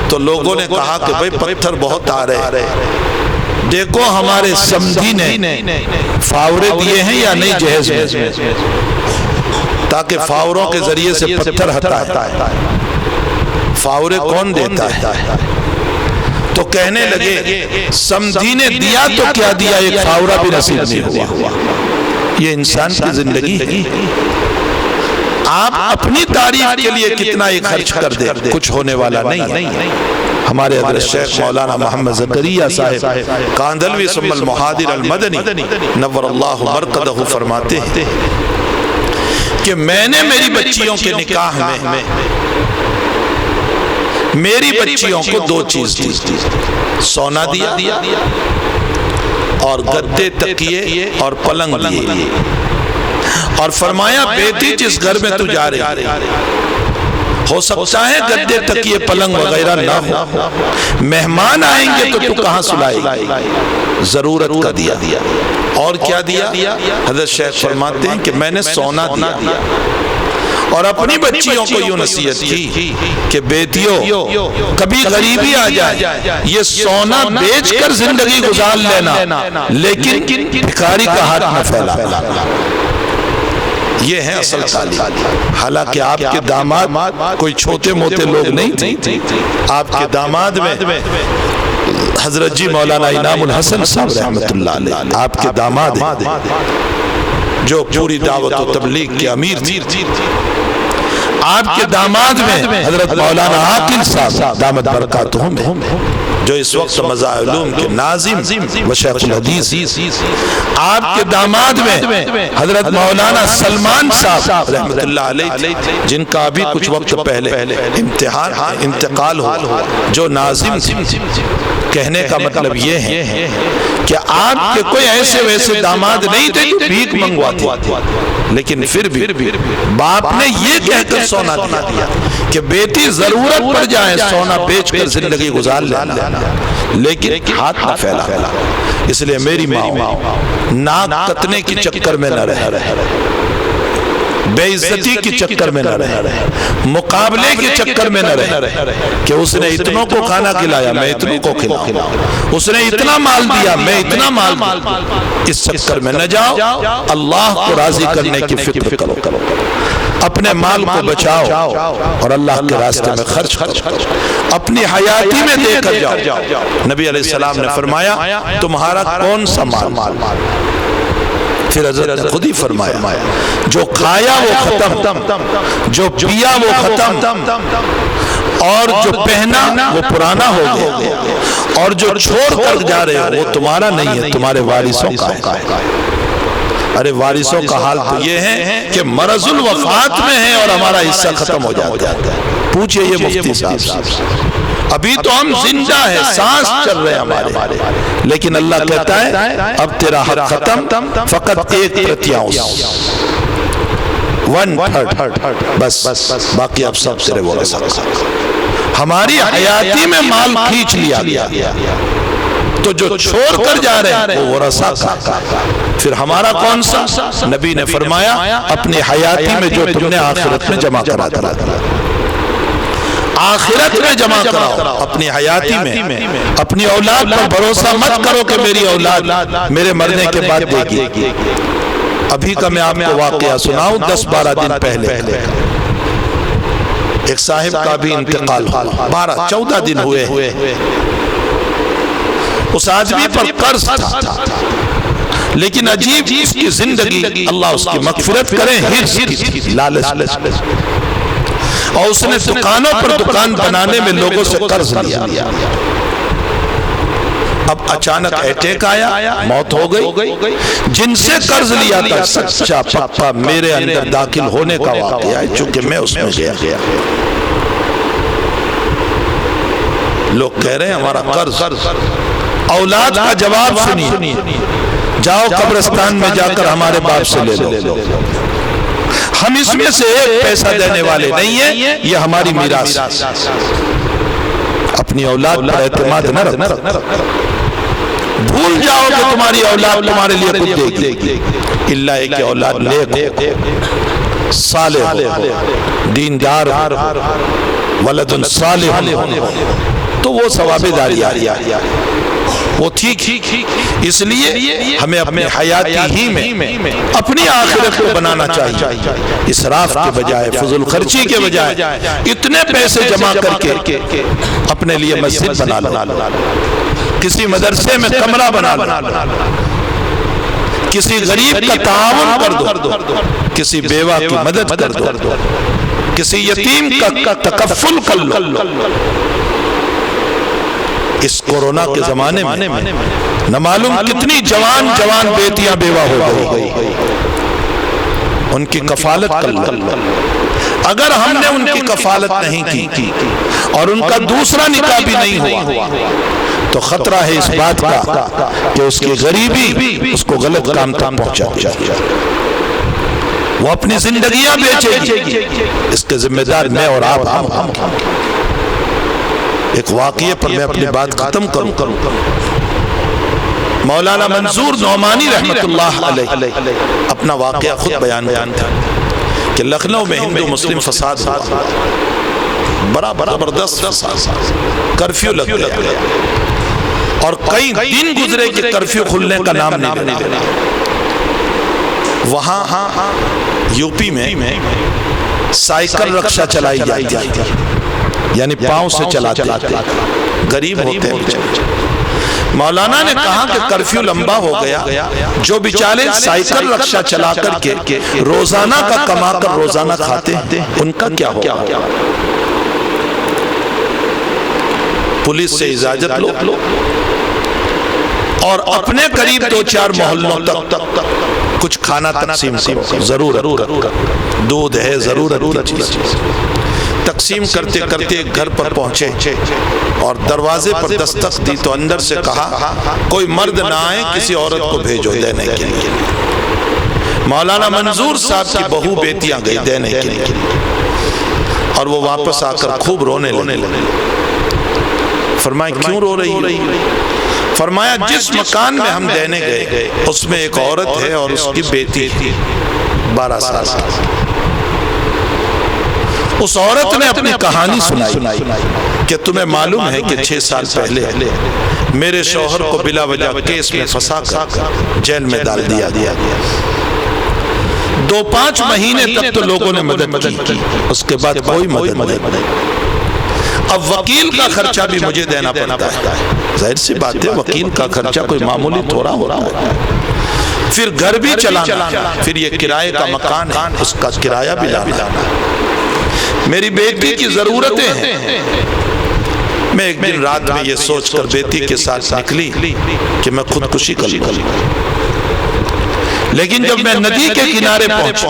تو لوگوں نے کہا کہ بھئی پتھر بہت آ رہے، دیکھو ہمارے سمدھی نے فاورے دیے ہیں یا نہیں جہیز میں، تاکہ فاوروں کے ذریعے سے پتھر ہٹائے۔ فاورے کون دیتا ہے؟ تو کہنے لگے سمدھی نے دیا تو کیا دیا، ایک فاورہ بھی نصیب نہیں ہوا۔ یہ انسان کی زندگی ہے، آپ اپنی تعریف کے لیے کتنا ہی خرچ کر دیں کچھ ہونے والا نہیں ہے۔ ہمارے حضرت شیخ مولانا محمد زکریا صاحب کاندھلوی ثم المحاضر المدنی نور اللہ مرقدہ فرماتے ہیں کہ میں نے میری بچیوں کے نکاح میں میری بچیوں کو 2 چیز دی، سونا دیا اور گدے تکیے اور پلنگ دیے، اور فرمایا بیٹی جس گھر میں تو جا رہی ہو سکتا ہے گدے تکیے پلنگ وغیرہ نہ ہو، مہمان آئیں گے تو کہاں سلائے گی، ضرورت کا دیا۔ اور کیا دیا؟ حضرت شیخ فرماتے ہیں کہ میں نے سونا دیا اور اپنی بچیوں کو یوں نصیحت کی کہ بیٹیوں کبھی غریبی آ جائے یہ سونا بیچ کر زندگی گزار لینا، لیکن بھکاری کا ہاتھ نہ پھیلا۔ یہ ہے اصل تعلیم۔ حالانکہ آپ کے داماد کوئی چھوٹے موٹے لوگ نہیں تھے، آپ کے داماد میں حضرت جی مولانا انعام الحسن صاحب رحمت اللہ علیہ آپ کے داماد ہیں، جو پوری دعوت و تبلیغ کے امیر تھی۔ آپ کے داماد میں حضرت مولانا عاقل صاحب دامت برکاتہم جو اس وقت مزاح علوم کے ناظم و شیخ الحدیث، آپ کے داماد میں حضرت مولانا سلمان صاحب رحمت اللہ علیہ جن کا ابھی کچھ وقت پہلے انتقال ہوا، جو ناظم تھی۔ کہنے کا مطلب یہ ہے کہ آپ کے کوئی ایسے ویسے داماد نہیں تھے جو بھیک منگواتے، لیکن پھر بھی باپ نے یہ کہہ کر سونا دیا کہ بیٹی ضرورت پڑ جائے سونا بیچ کر زندگی گزار لینا، لیکن ہاتھ نہ پھیلا۔ اس لئے میری ماں ناک کتنے کی چکر میں نہ رہے، بے عزتی کی چکر میں نہ رہے، مقابلے کے چکر میں نہ رہے کہ اس نے اتنوں کو کھانا کھلایا میں اتنوں کو کھلاؤں، اس نے اتنا مال دیا میں اتنا مال دیا، اس چکر میں نہ جاؤ، اللہ کو راضی کرنے کی فکر کرو، اپنے مال کو بچاؤ اور اللہ کے راستے میں خرچ کرو، اپنی حیاتی میں دے کر جاؤ۔ نبی علیہ السلام نے فرمایا تمہارا کون سا مال پھر حضرت نے خود ہی فرمایا جو کھایا وہ ختم، جو پیا وہ ختم، اور جو پہنا وہ پرانا ہو گیا، اور جو چھوڑ کر جا رہے ہو وہ تمہارا نہیں ہے، تمہارے وارثوں کا ہے۔ ارے وارثوں کا حال تو یہ ہے کہ مرض الوفات میں ہے اور ہمارا حصہ ختم ہو جاتا ہے۔ پوچھئے یہ مفتی صاحب، ابھی تو ہم زندہ ہیں، سانس چل رہے ہمارے، لیکن اللہ کہتا ہے اب تیرا حق ختم، فقط ایک ترتیاؤں، 1/3 بس، باقی اب سب تیرے ورثہ کا۔ ہماری حیاتی میں مال کھینچ لیا گیا، تو جو چھوڑ کر جا رہے ہیں وہ ورثہ کا۔ پھر ہمارا کون سا؟ نبی نے فرمایا اپنی حیاتی میں جو تم نے آخرت میں جمع کرا دیا، آخرت میں جمع کراؤ، اپنی حیاتی میں۔ اپنی اولاد پر بھروسہ مت کرو کہ میری اولاد میرے مرنے کے بعد دے گی۔ ابھی کا میں آپ کو واقعہ سناؤں، 10-12 دن پہلے ایک صاحب کا بھی انتقال ہوا، 12-14 دن ہوئے۔ اس آدمی پر قرض تھا، لیکن عجیب اس کی زندگی، اللہ اس کی مغفرت کرے، حرص کی، لالچ، اور اس نے دکانوں پر دکان بنانے میں لوگوں سے قرض لیا۔ اب اچانک اٹیک آیا، موت ہو گئی۔ جن سے قرض لیا تھا سچا پکا میرے اندر داخل ہونے کا واقعہ ہے، چونکہ میں اس میں گیا۔ لوگ کہہ رہے ہیں ہمارا قرض، اولاد کا جواب سنیے، جاؤ قبرستان میں جا کر ہمارے باپ سے لے لو، ہم اس میں سے ایک پیسہ دینے والے نہیں ہیں، یہ ہماری میراث۔ اپنی اولاد پر اعتماد نہ رکھو، بھول جاؤ کہ تمہاری اولاد تمہارے لیے کچھ دے گی، اللہ ایک اولاد نیک ہو، صالح ہو، دیندار ہو، ولد صالح ہو، تو وہ ثواب جاریہ وہ ٹھیک۔ اس لیے ہمیں اپنے حیاتی ہی میں اپنی آخرت کو بنانا چاہیے، اسراف کے بجائے، فضول خرچی کے بجائے اتنے پیسے جمع کر کے اپنے لیے مسجد بنا لو، کسی مدرسے میں کمرہ بنا لو، کسی غریب کا تعاون کر دو، کسی بیوہ کی مدد کر دو، کسی یتیم کا تکفل کر لو۔ اس کورونا کے زمانے میں نہ معلوم کتنی جوان بیٹیاں بیوہ ہو گئی، ان کی کفالت کر لو۔ اگر ہم نے ان کی کفالت نہیں کی اور ان کا دوسرا نکاح بھی نہیں ہوا تو خطرہ ہے اس بات کا کہ اس کی غریبی اس کو غلط کام تک پہنچا دے، وہ اپنی زندگیاں بیچے گی۔ اس کے ذمہ دار میں اور آپ ہم۔ ایک واقعے پر میں اپنی بات ختم کروں، مولانا منظور نعمانی رحمت اللہ علیہ اپنا واقعہ خود بیان تھا کہ لکھنؤ میں ہندو مسلم فساد ہوا، بڑا زبردست فساد، کرفیو لگ گیا، اور کئی دن گزرے کہ کرفیو کھلنے کا نام نہیں لینا۔ وہاں یو پی میں سائیکل رکشہ چلائی جاتی ہے، یعنی پاؤں سے چلاتے، غریب ہوتے ہیں۔ مولانا نے کہا کہ کرفیو لمبا ہو گیا، جو بیچارے سائیکل رکشہ چلا کر کے روزانہ کا کما کر روزانہ کھاتے ہیں، ان کا کیا ہوگا؟ پولیس سے اجازت لو اور اپنے قریب 2-4 محلوں تک کچھ کھانا تقسیم کرو، ضرورت دودھ ہے، ضرورت کی چیز تقسیم کرتے کرتے گھر پر پہنچے اور دروازے پر دستک دی تو اندر سے کہا کوئی مرد نہ آئے، کسی عورت کو بھیجو دینے کے لیے۔ مولانا منظور صاحب کی بہو بیٹیاں گئی دینے کے لیے، اور وہ واپس آ کر خوب رونے لگے۔ فرمایا کیوں رو رہی؟ فرمایا جس مکان میں ہم دینے گئے اس میں ایک عورت ہے اور اس کی بیٹی 12 سال کی۔ اس عورت نے اپنی کہانی سنائی کہ تمہیں معلوم ہے کہ 6 سال پہلے میرے شوہر کو بلا وجہ کیس میں پھنسا کر جیل میں ڈال دیا گیا۔ 2-5 مہینے تک تو لوگوں نے مدد کی، اس کے بعد کوئی مدد نہیں۔ اب وکیل کا خرچہ بھی مجھے دینا پڑتا ہے، ظاہر سی بات ہے وکیل کا خرچہ کوئی معمولی تھوڑا ہو رہا ہے۔ پھر گھر بھی چلانا، پھر یہ کرائے کا مکان ہے، اس کا کرایہ بھی لانا۔ میری بیٹی کی ضرورتیں ہیں۔ میں ایک دن رات میں یہ سوچ کر بیٹی کے ساتھ نکلی کہ میں خودکشی کر لوں، لیکن جب میں ندی کے کنارے پہنچا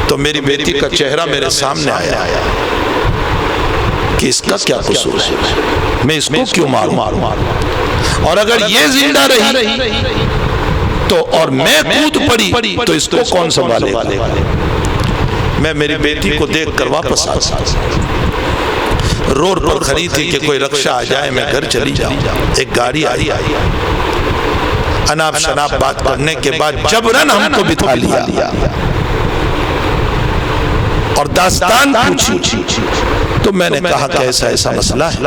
تو میری بیٹی کا چہرہ میرے سامنے آیا کہ اس کا کیا قصور ہے، میں اس کو کیوں ماروں، اور اگر یہ زندہ رہی تو اور میں کود پڑی تو اس کو کون سنبھالے گا۔ میں میری بیٹی کو دیکھ کر واپس آ روڈ پر کھڑی تھی کہ کوئی رکشہ آ جائے میں گھر چلی جاؤں۔ ایک گاڑی آئی، اناپ شناپ بات کرنے کے بعد جبرن ہم کو بٹھا لیا اور داستان پوچھی تو میں نے کہا کہ ایسا مسئلہ ہے۔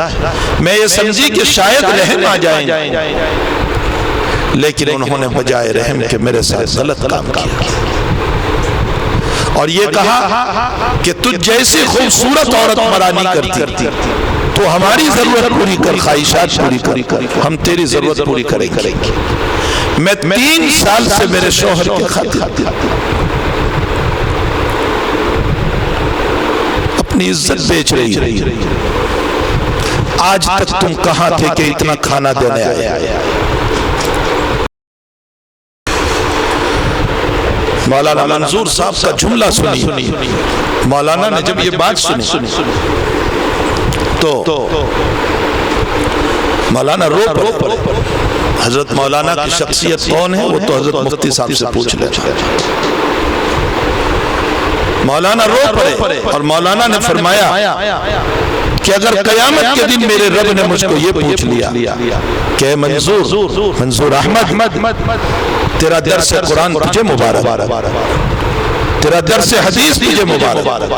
میں یہ سمجھی کہ شاید رحم آ جائیں، لیکن انہوں نے بجائے رحم کے میرے ساتھ غلط کام کیا اور یہ کہا کہ تجھ جیسی خوبصورت عورت مرانی کرتی تو ہماری ضرورت پوری کر، خواہشات پوری کر، ہم تیری ضرورت پوری کریں گے۔ میں 3 سال سے میرے شوہر کے خاطر اپنی عزت بیچ رہی، آج تک تم کہاں تھے کہ اتنا کھانا دینے آئے۔ مولانا منظور صاحب کا جملہ سنی، مولانا نے جب یہ بات سنی تو مولانا رو پڑے۔ حضرت مولانا کی شخصیت کون ہے وہ تو حضرت مفتی صاحب سے پوچھ لیں۔ مولانا رو پڑے اور مولانا نے فرمایا کہ اگر قیامت کے دن میرے رب نے مجھ کو یہ پوچھ لیا کہ منظور احمد تیرا درس قرآن تجھے مبارک، تیرا درس حدیث تجھے مبارک۔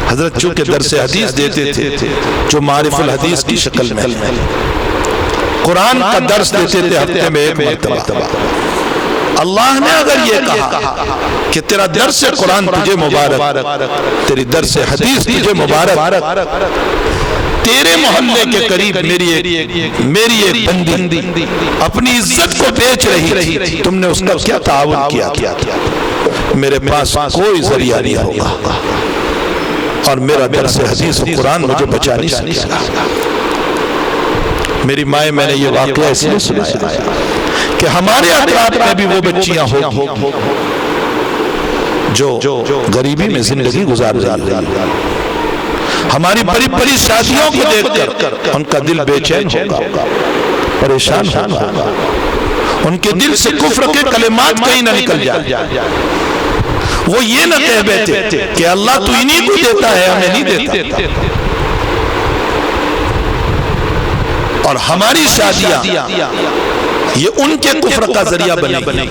حضرت چونکہ درس حدیث دیتے تھے جو معرف الحدیث کی شکل میں، قرآن کا درس دیتے تھے ہفتے میں 1 مرتبہ۔ اللہ نے اگر یہ کہا کہ تیرا درس قرآن تجھے مبارک، تیری درس حدیث تجھے مبارک، تیرے محلے کے قریب میری ایک بندی اپنی عزت کو بیچ رہی، تم نے اس کا کیا تعاون کیا؟ میرے پاس کوئی ذریعہ نہیں ہوگا اور میرا درس حدیث و قرآن مجھے بچا نہیں سکے گا۔ میری مائیں میں نے یہ واقعہ اس لیے سنایا کہ ہمارے اطراف میں بھی وہ بچیاں ہوگی جو غریبی میں زندگی گزار رہی ہیں۔ ہماری بڑی بڑی شادیوں کو دیکھ کر ان کا دل بے چین ہوگا، پریشان ہوگا، ان کے دل سے کفر کے کلمات کہیں نہ نکل جائے، وہ یہ نہ کہہ بیٹھے کہ اللہ تو انہی کو دیتا ہے ہمیں نہیں دیتا۔ اور ہماری شادیاں یہ ان کے کفر کا ذریعہ بنے گی،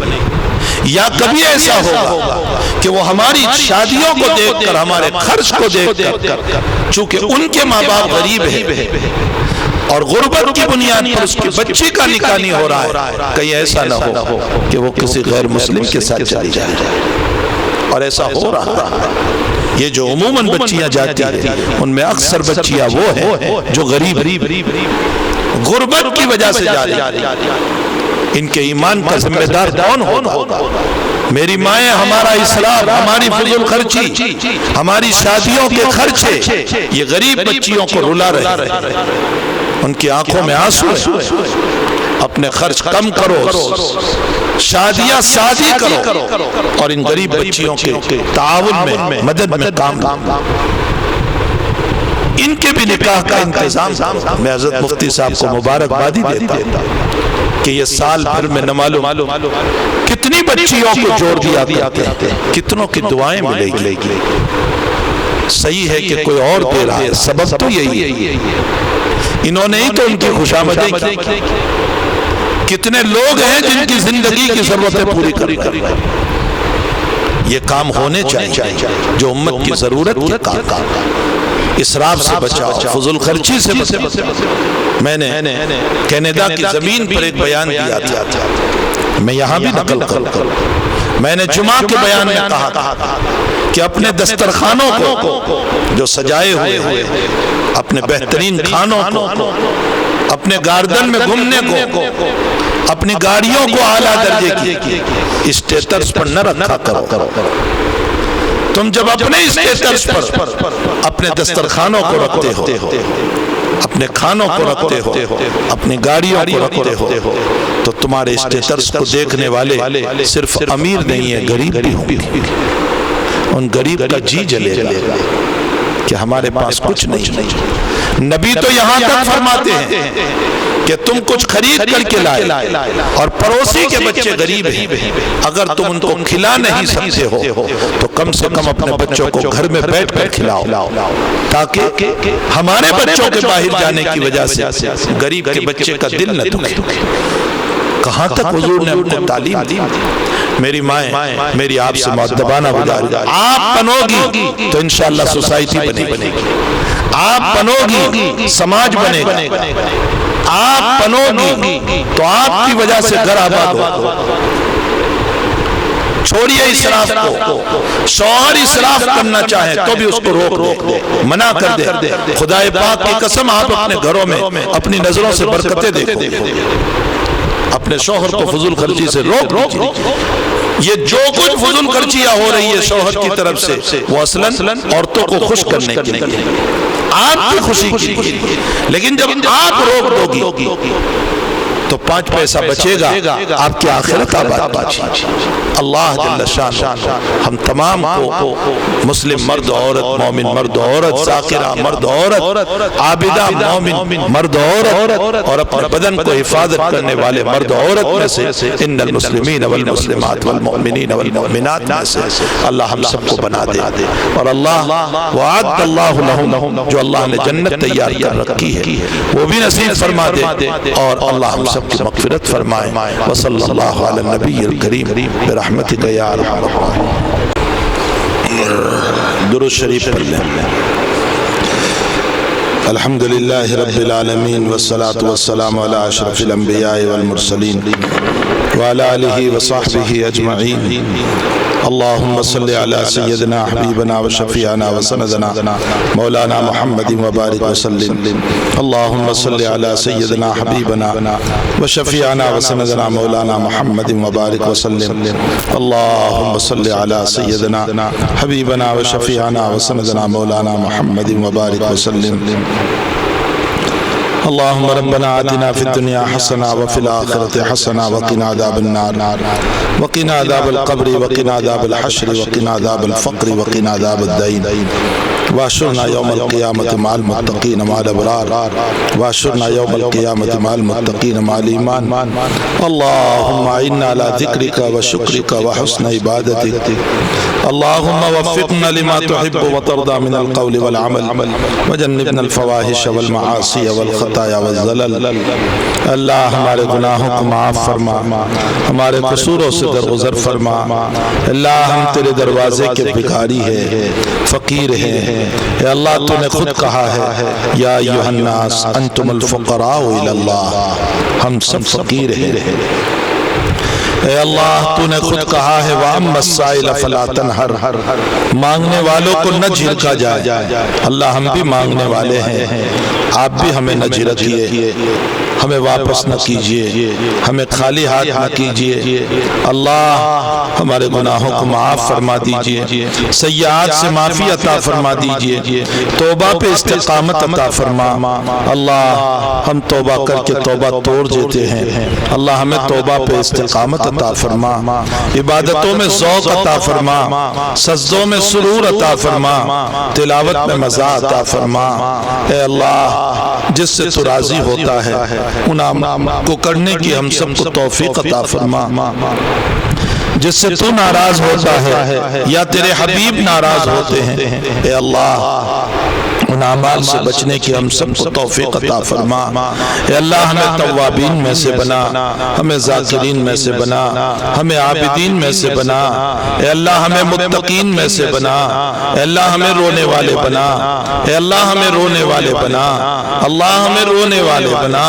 یا کبھی ایسا ہوگا کہ وہ ہماری شادیوں کو دیکھ کر، ہمارے خرچ کو دیکھ کر، چونکہ ان کے ماں باپ غریب ہیں اور غربت کی بنیاد پر اس کی بچی کا نکاح نہیں ہو رہا ہے، کہیں ایسا نہ ہو کہ وہ کسی غیر مسلم کے ساتھ چلی جائے، اور ایسا ہو رہا ہے۔ یہ جو عموماً بچیاں جاتی ہیں ان میں اکثر بچیاں وہ ہیں جو غریب غربت کی وجہ سے جا رہی ہیں۔ ان کے ایمان کا ذمہ دار کون ہوگا؟ میری مائیں، ہمارا اسلام، ہماری فضول خرچی، ہماری شادیوں کے خرچے یہ غریب بچیوں کو رلا رہے ہیں، ان کی آنکھوں میں آنسو ہیں۔ اپنے خرچ کم کرو، شادیاں شادی کرو اور ان غریب بچیوں کے تعاون میں، مدد میں کام کرو، ان کے بھی نکاح کا انتظام کرو۔ میں حضرت مفتی صاحب کو مبارکبادی دیتا ہوں کہ یہ سال بھر میں نہ معلوم کتنی بچیوں کو جوڑ دیا کرتے ہیں، کتنوں کی دعائیں ملے گی۔ صحیح ہے کہ کوئی اور دے رہا ہے، سبب تو یہی ہے، انہوں نے ہی تو ان کی خوشامدی کی۔ کتنے لوگ ہیں جن کی زندگی کی ضرورتیں پوری کر رہے ہیں۔ یہ کام ہونے چاہیے جو امت کی ضرورت کے کام، اسراف سے بچاؤ، فضول خرچی سے بچاؤ۔ میں نے کینیڈا کی زمین پر ایک بیان دیا تھا، میں یہاں بھی نقل کروں۔ میں نے جمعہ کے بیان میں کہا تھا کہ اپنے دسترخوانوں کو جو سجائے ہوئے، اپنے بہترین کھانوں کو اپنے گاردن میں گھومنے کو، اپنی گاڑیوں کو اعلیٰ درجے کی اسٹیٹس پر نہ رکھا کرو۔ تم جب اپنے اسٹیٹس پر اپنے دسترخوانوں کو رکھتے ہو، اپنے کھانوں کو رکھتے ہو، اپنی گاڑیوں کو رکھتے ہو، تو تمہارے اسٹیٹس کو دیکھنے والے صرف امیر نہیں ہے، غریب بھی ہوں گے۔ ان غریب کا جی جلے گا کہ ہمارے پاس کچھ نہیں۔ نبی تو یہاں تک فرماتے ہیں کہ تم کچھ خرید کر کے لائے اور پڑوسی کے بچے غریب ہیں، اگر تم ان کو کھلا نہیں سکتے ہو تو کم سے کم اپنے بچوں کو گھر میں بیٹھ کر کھلاؤ، تاکہ ہمارے بچوں کے باہر جانے کی وجہ سے غریب کے بچے کا دل نہ دکھے۔ کہاں تک حضور نے ہم کو تعلیم دی۔ میری مائیں، میری آپ سے مؤدبانہ گزارش، آپ بنو گی تو انشاءاللہ سوسائٹی بنے گی، آپ بنو گی سماج بنے گا، آپ بنو گی تو آپ کی وجہ سے گھر آباد ہوگا۔ چھوڑیے اسراف کو، شوہر اسراف کرنا چاہے تو بھی اس کو روک دے، منع کر دے۔ خدا پاک کی قسم آپ اپنے گھروں میں اپنی نظروں سے برکتیں دیکھو گے۔ اپنے شوہر کو فضول خرچی سے روک دیجیے۔ یہ جو کچھ فضول خرچیاں ہو رہی ہے شوہر کی طرف سے، وہ اصلاً عورتوں کو خوش کرنے کے لیے، آپ کی خوشی کے لیے، لیکن جب آپ روک دو گی تو 5 پیسہ بچے گا، آپ کی آخرت آباد ہوگی۔ اللہ جل شانہ ہم تمام کو مسلم مرد عورت، مومن مرد عورت، ذاکرہ مرد عورت، عابدہ مومن مرد عورت اور اپنے بدن کو حفاظت کرنے والے مرد عورت میں سے، ان المسلمین والمسلمات والمؤمنین والمؤمنات میں سے اللہ ہم سب کو بنا دے۔ اور اللہ وعد اللہ لہم، جو اللہ نے جنت تیار کر رکھی ہے وہ بھی نصیب فرما دے، اور اللہ ہم سب کی مغفرت فرمائے۔ وصلی اللہ علی النبی الکریم برحمتک یا ارحم الراحمین۔ درود شریف پڑھ لیں۔ الحمدللہ رب العالمین والصلاة والسلام علی اشرف الانبیاء والمرسلین وعلی آلہ وصحبہ اجمعین۔ اللہم صلی علی سیدنا حبیبنا وشفیعنا وسندنا مولانا محمد وبارک وسلم۔ اللہم صلی علی سیدنا حبیبنا وشفیعنا وسندنا مولانا محمد وبارک وسلم۔ اللہم صلی علی سیدنا حبیبنا وشفیعنا وسندنا مولانا محمد وبارک وسلم۔ اللهم ربنا آتنا في الدنيا حسنة وفي الآخرة حسنة وقنا عذاب النار وقنا عذاب القبر وقنا عذاب الحشر وقنا عذاب الفقر وقنا عذاب الدين واحشرنا يوم القيامة مع المتقين مع الأبرار واحشرنا يوم القيامة مع المتقين مع الإيمان. اللهم أعنا على ذكرك وشكرك وحسن عبادتك. اللهم وفقنا لما تحب وترضى من القول والعمل وجنبنا الفواحش والمعاصي والخطايا والزلل. اللہ ہمارے گناہوں کو معاف فرما، ہمارے قصوروں سے درگزر فرما۔ اللہ ہم تیرے دروازے کے بھکاری ہیں، فقیر ہیں۔ اے اللہ تو نے خود کہا ہے یا ایھا الناس انتم الفقراء الی اللہ، ہم سب فقیر ہیں۔ اے اللہ تو نے خود کہا ہے وَأَمَّا السَّائِلَ فَلَا تَنْهَرْ، مانگنے والوں کو نہ جھڑکا جائے۔ اللہ ہم بھی مانگنے والے ہیں، آپ بھی ہمیں نہ جھڑکیے، ہمیں واپس نہ کیجئے، ہمیں خالی ہاتھ نہ کیجئے۔ اللہ ہمارے گناہوں کو معاف فرما دیجئے، سیئات سے معافی عطا فرما دیجئے، توبہ پہ استقامت عطا فرما۔ اللہ ہم توبہ کر کے توبہ توڑ دیتے ہیں، اللہ ہمیں توبہ پہ استقامت عطا فرما، عبادتوں میں ذوق عطا فرما، سجدوں میں سرور عطا فرما، تلاوت میں مزہ عطا فرما۔ اے اللہ جس سے تو راضی ہوتا ہے ان اعمال کو کرنے کی ہم سب کو توفیق عطا فرما، جس سے تو ناراض ہوتا ہے یا تیرے حبیب ناراض ہوتے ہیں اے اللہ ان اعمال سے بچنے کی ہم سب کو توفیق عطا فرما۔ اے اللہ ہمیں توابین میں سے بنا، ہمیں ذاکرین میں سے بنا، ہمیں عابدین میں سے بنا۔ اے اللہ ہمیں متقین میں سے بنا، اے اللہ ہمیں رونے والے بنا، اے اللہ ہمیں رونے والے بنا، اللہ ہمیں رونے والے بنا۔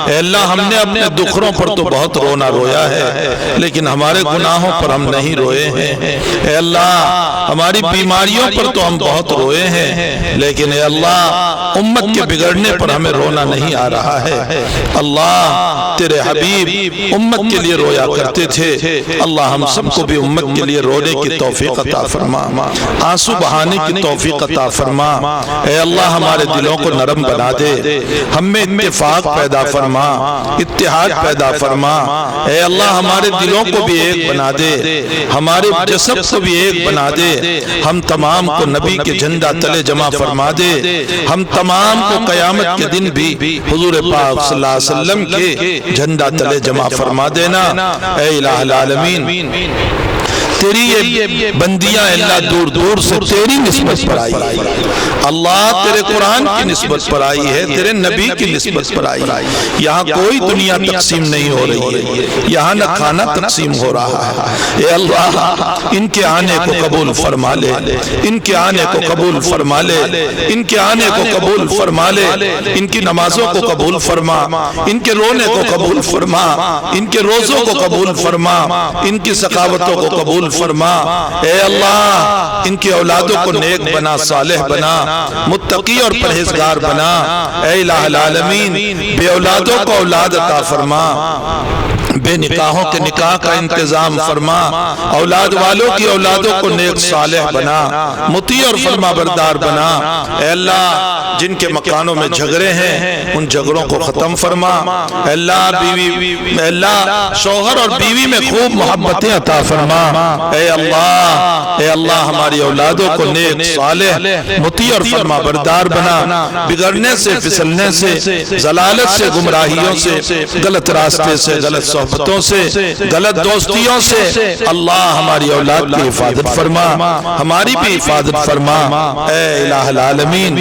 اے اللہ ہم نے اپنے دکھروں پر تو بہت رونا رویا ہے لیکن ہمارے گناہوں پر ہم نہیں روئے ہیں۔ اے اللہ ہماری بیماریوں پر تو ہم بہت روئے ہیں لیکن لیکن اے اللہ امت کے بگڑنے پر ہمیں رونا نہیں آ رہا ہے۔ اللہ تیرے حبیب امت کے لیے رویا کرتے تھے، اللہ ہم سب کو بھی امت کے لیے رونے کی توفیق عطا فرما، آنسو بہانے کی توفیق عطا فرما۔ اے اللہ ہمارے دلوں کو نرم بنا دے، ہم میں اتفاق پیدا فرما، اتحاد پیدا فرما۔ اے اللہ ہمارے دلوں کو بھی ایک بنا دے، ہمارے جسد کو بھی ایک بنا دے، ہم تمام کو نبی کے جھنڈا تلے جمع فرما دے، ہم تمام کو قیامت کے دن بھی حضور پاک صلی اللہ علیہ وسلم کے جھنڈا تلے جمع فرما دینا۔ اے الہ العالمین تیری یہ بندیاں اللہ دور دور سے تیری نسبت پر آئی ہے، اللہ تیرے قرآن کی نسبت پر آئی ہے، تیرے نبی کی نسبت پر آئی ہے۔ یہاں کوئی دنیا تقسیم نہیں ہو رہی ہے، یہاں نہ کھانا تقسیم ہو رہا ہے۔ اے اللہ ان کے آنے کو قبول فرما لے، ان کے آنے کو قبول فرما لے، ان کے آنے کو قبول فرما لے، ان کی نمازوں کو قبول فرما، ان کے رونے کو قبول فرما، ان کے روزوں کو قبول فرما، ان کی سخاوتوں کو قبول فرما۔ اے اللہ ان کی اولادوں کو نیک بنا، صالح بنا، متقی اور پرہیزگار بنا۔ اے الہ العالمین بے اولادوں کو اولاد عطا فرما، بے نکاحوں کے نکاح کا انتظام فرما، اولاد والوں کی اولادوں کو نیک صالح بنا، مطیع اور فرما بردار بنا۔ اے اللہ جن کے مکانوں میں جھگڑے ہیں ان جھگڑوں کو ختم فرما۔ اے اللہ شوہر اور بیوی میں خوب محبتیں عطا فرما۔ اے اللہ ہماری اولادوں کو نیک صالح مطیع اور فرما بردار بنا، بگڑنے سے، پھسلنے سے، ضلالت سے، گمراہیوں سے، غلط راستے سے، غلط صحبتوں سے، غلط دوستیوں سے اللہ ہماری اولاد کی حفاظت فرما، ہماری بھی حفاظت فرما۔ اے الہ العالمین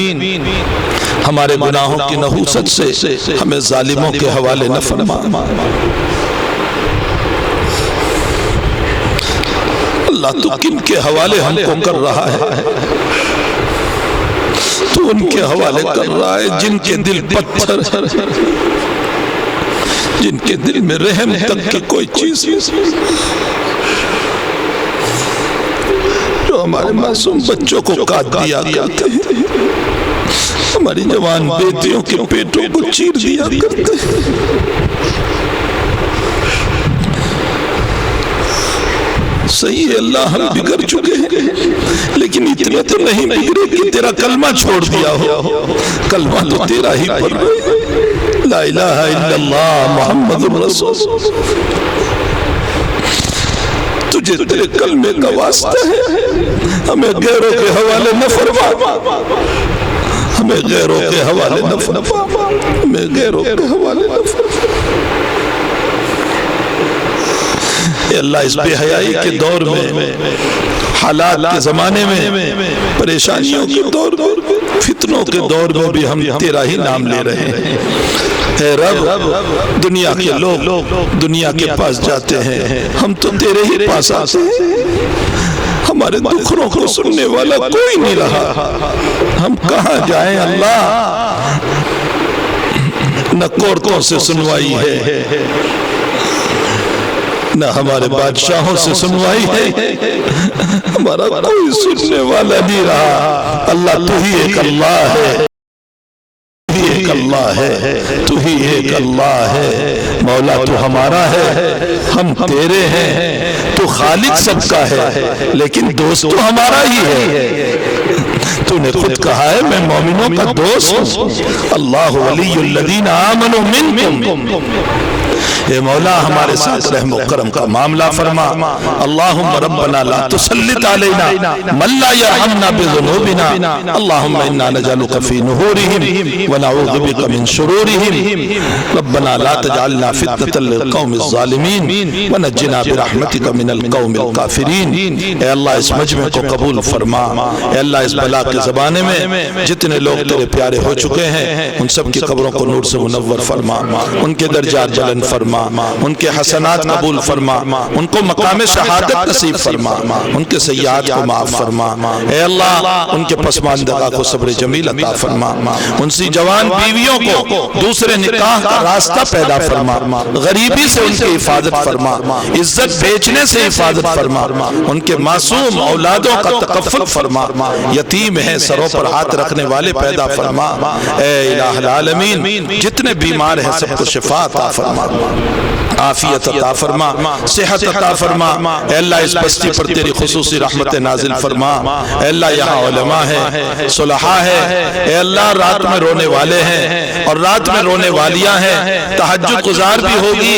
ہمارے گناہوں کی نحوست سے ہمیں ظالموں کے حوالے نہ فرما۔ اللہ تو کن کے حوالے ہم کو کر رہا ہے؟ تو ان کے حوالے کر رہا ہے جن کے دل پتھر، جن کے دل میں رحم تک کی کوئی چیز نہیں، جو ہمارے معصوم بچوں کو کاٹ دیا کرتے ہیں، ہماری جوان بیٹیوں کے پیٹوں کو چیر دیا کرتے ہیں۔ صحیح ہے اللہ ہم بگڑ چکے ہیں، لیکن اتنا تو نہیں بگڑے کہ تیرا کلمہ چھوڑ دیا ہو۔ کلمہ تو تیرا ہی پڑھ رہے، لا الہ الا اللہ محمد رسول۔ تجھے تیرے کلمے کا واسطہ ہے، ہمیں غیروں کے حوالے نہ فرما، ہمیں غیروں کے حوالے نہ فرما، ہمیں غیروں کے حوالے نہ فرما۔ اے اللہ اس بے حیائی کے دور میں، حالات کے زمانے میں، پریشانیوں کے دور میں، فتنوں کے دور میں بھی ہم تیرا ہی نام لے رہے ہیں۔ اے رب دنیا کے لوگ دنیا کے پاس جاتے ہیں، ہم تو تیرے ہی پاس آتے ہیں۔ ہمارے دکھوں کو سننے والا کوئی نہیں رہا، ہم کہاں جائیں اللہ؟ نہ کورٹوں سے سنوائی ہے، نہ ہمارے بادشاہوں سے سنوائی ہے، ہمارا کوئی سننے والا نہیں رہا۔ اللہ تو ہی ایک اللہ ہے، تو ہی ایک اللہ ہے، تو ہی ایک اللہ ہے۔ مولا تو ہمارا ہے، ہم تیرے ہیں، تو خالق سب کا ہے، لیکن دوست تو ہمارا ہی ہے۔ تو نے خود کہا ہے میں مومنوں کا دوست ہوں، اللہ ولی الذین آمنوا منکم۔ اے مولا ہمارے ساتھ رحم و کرم کا معاملہ فرما۔ اللہم ربنا لا تسلط علینا من لا یرحمنا بذنوبنا، اللہم انا نجعلک فی نحورہم ونعوذ بک من شرورہم، ربنا لا تجعلنا فتنة للقوم الظالمین ونجنا برحمتک من القوم الکافرین۔ اے اللہ اس مجمع کو قبول فرما، اے اللہ اس بلا کے زمانے میں جتنے لوگ تیرے پیارے ہو چکے ہیں ان سب کی قبروں کو نور سے منور فرما، ان کے درجات بلند فرما، ان کے حسنات قبول فرما، ان کو مقام شہادت نصیب فرما، ان کے سیئات کو معاف فرما۔ اے اللہ ان کے پسماندگان کو صبر جمیل عطا فرما، ان سی جوان بیویوں کو دوسرے نکاح کا راستہ پیدا فرما، غریبی سے ان کی حفاظت فرما، عزت بیچنے سے حفاظت فرما، ان کے معصوم اولادوں کا تکفل فرما، یتیم ہیں سروں پر ہاتھ رکھنے والے پیدا فرما۔ اے الہ العالمین جتنے بیمار ہیں سب کو شفا عطا فرما، عافیت عطا فرما، صحت عطا فرما۔ اے اللہ اس بستی پر تیری خصوصی رحمت نازل فرما۔ اے اللہ یہاں علماء ہیں، صلحاء ہیں، اے اللہ رات میں رونے والے ہیں اور رات میں رونے والیاں ہیں، تہجد گزار بھی ہوگی۔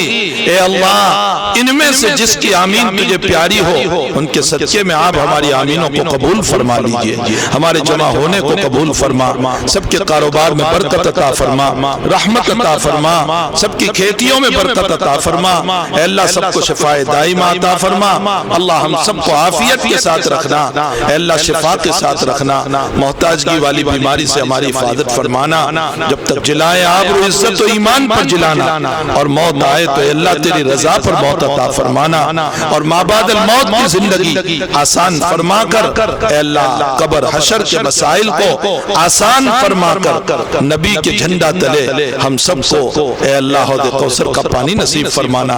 اے اللہ ان میں سے جس کی آمین تجھے پیاری ہو ان کے صدقے میں آپ ہماری آمینوں کو قبول فرما لیجئے، ہمارے جمع ہونے کو قبول فرما، سب کے کاروبار میں برکت عطا فرما، رحمت عطا فرما، سب کی کھیتیوں میں برکت عطا فرما۔ اے اللہ سب کو شفاء دائمہ عطا فرما، اللہ ہم سب کو عافیت کے ساتھ رکھنا، اے اللہ شفا کے ساتھ رکھنا، محتاجگی والی بیماری سے ہماری حفاظت فرمانا، جب تک جلائیں آبرو عزت و ایمان پر جلانا، اور موت آئے تو اے اللہ تیری رضا پر موت عطا فرمانا، اور ما بعد الموت کی زندگی آسان فرما کر اے اللہ قبر حشر کے مسائل کو آسان فرما کر نبی کے جھنڈا تلے ہم سب کو اے اللہ حوض کوثر کا پانی نصیب فرمانا،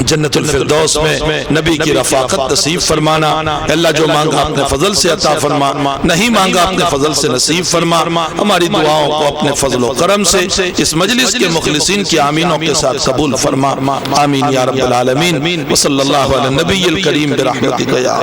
جنت الفردوس میں نبی کی رفاقت نصیب فرمانا۔ اے اللہ جو مانگا اپنے فضل سے عطا فرما، نہیں مانگا اپنے فضل سے نصیب فرما، ہماری دعاؤں کو اپنے فضل و کرم سے اس مجلس کے مخلصین کی آمینوں کے ساتھ قبول فرما، آمین یا رب العالمین۔ وصلی اللہ علی النبی الکریم برحمتک یا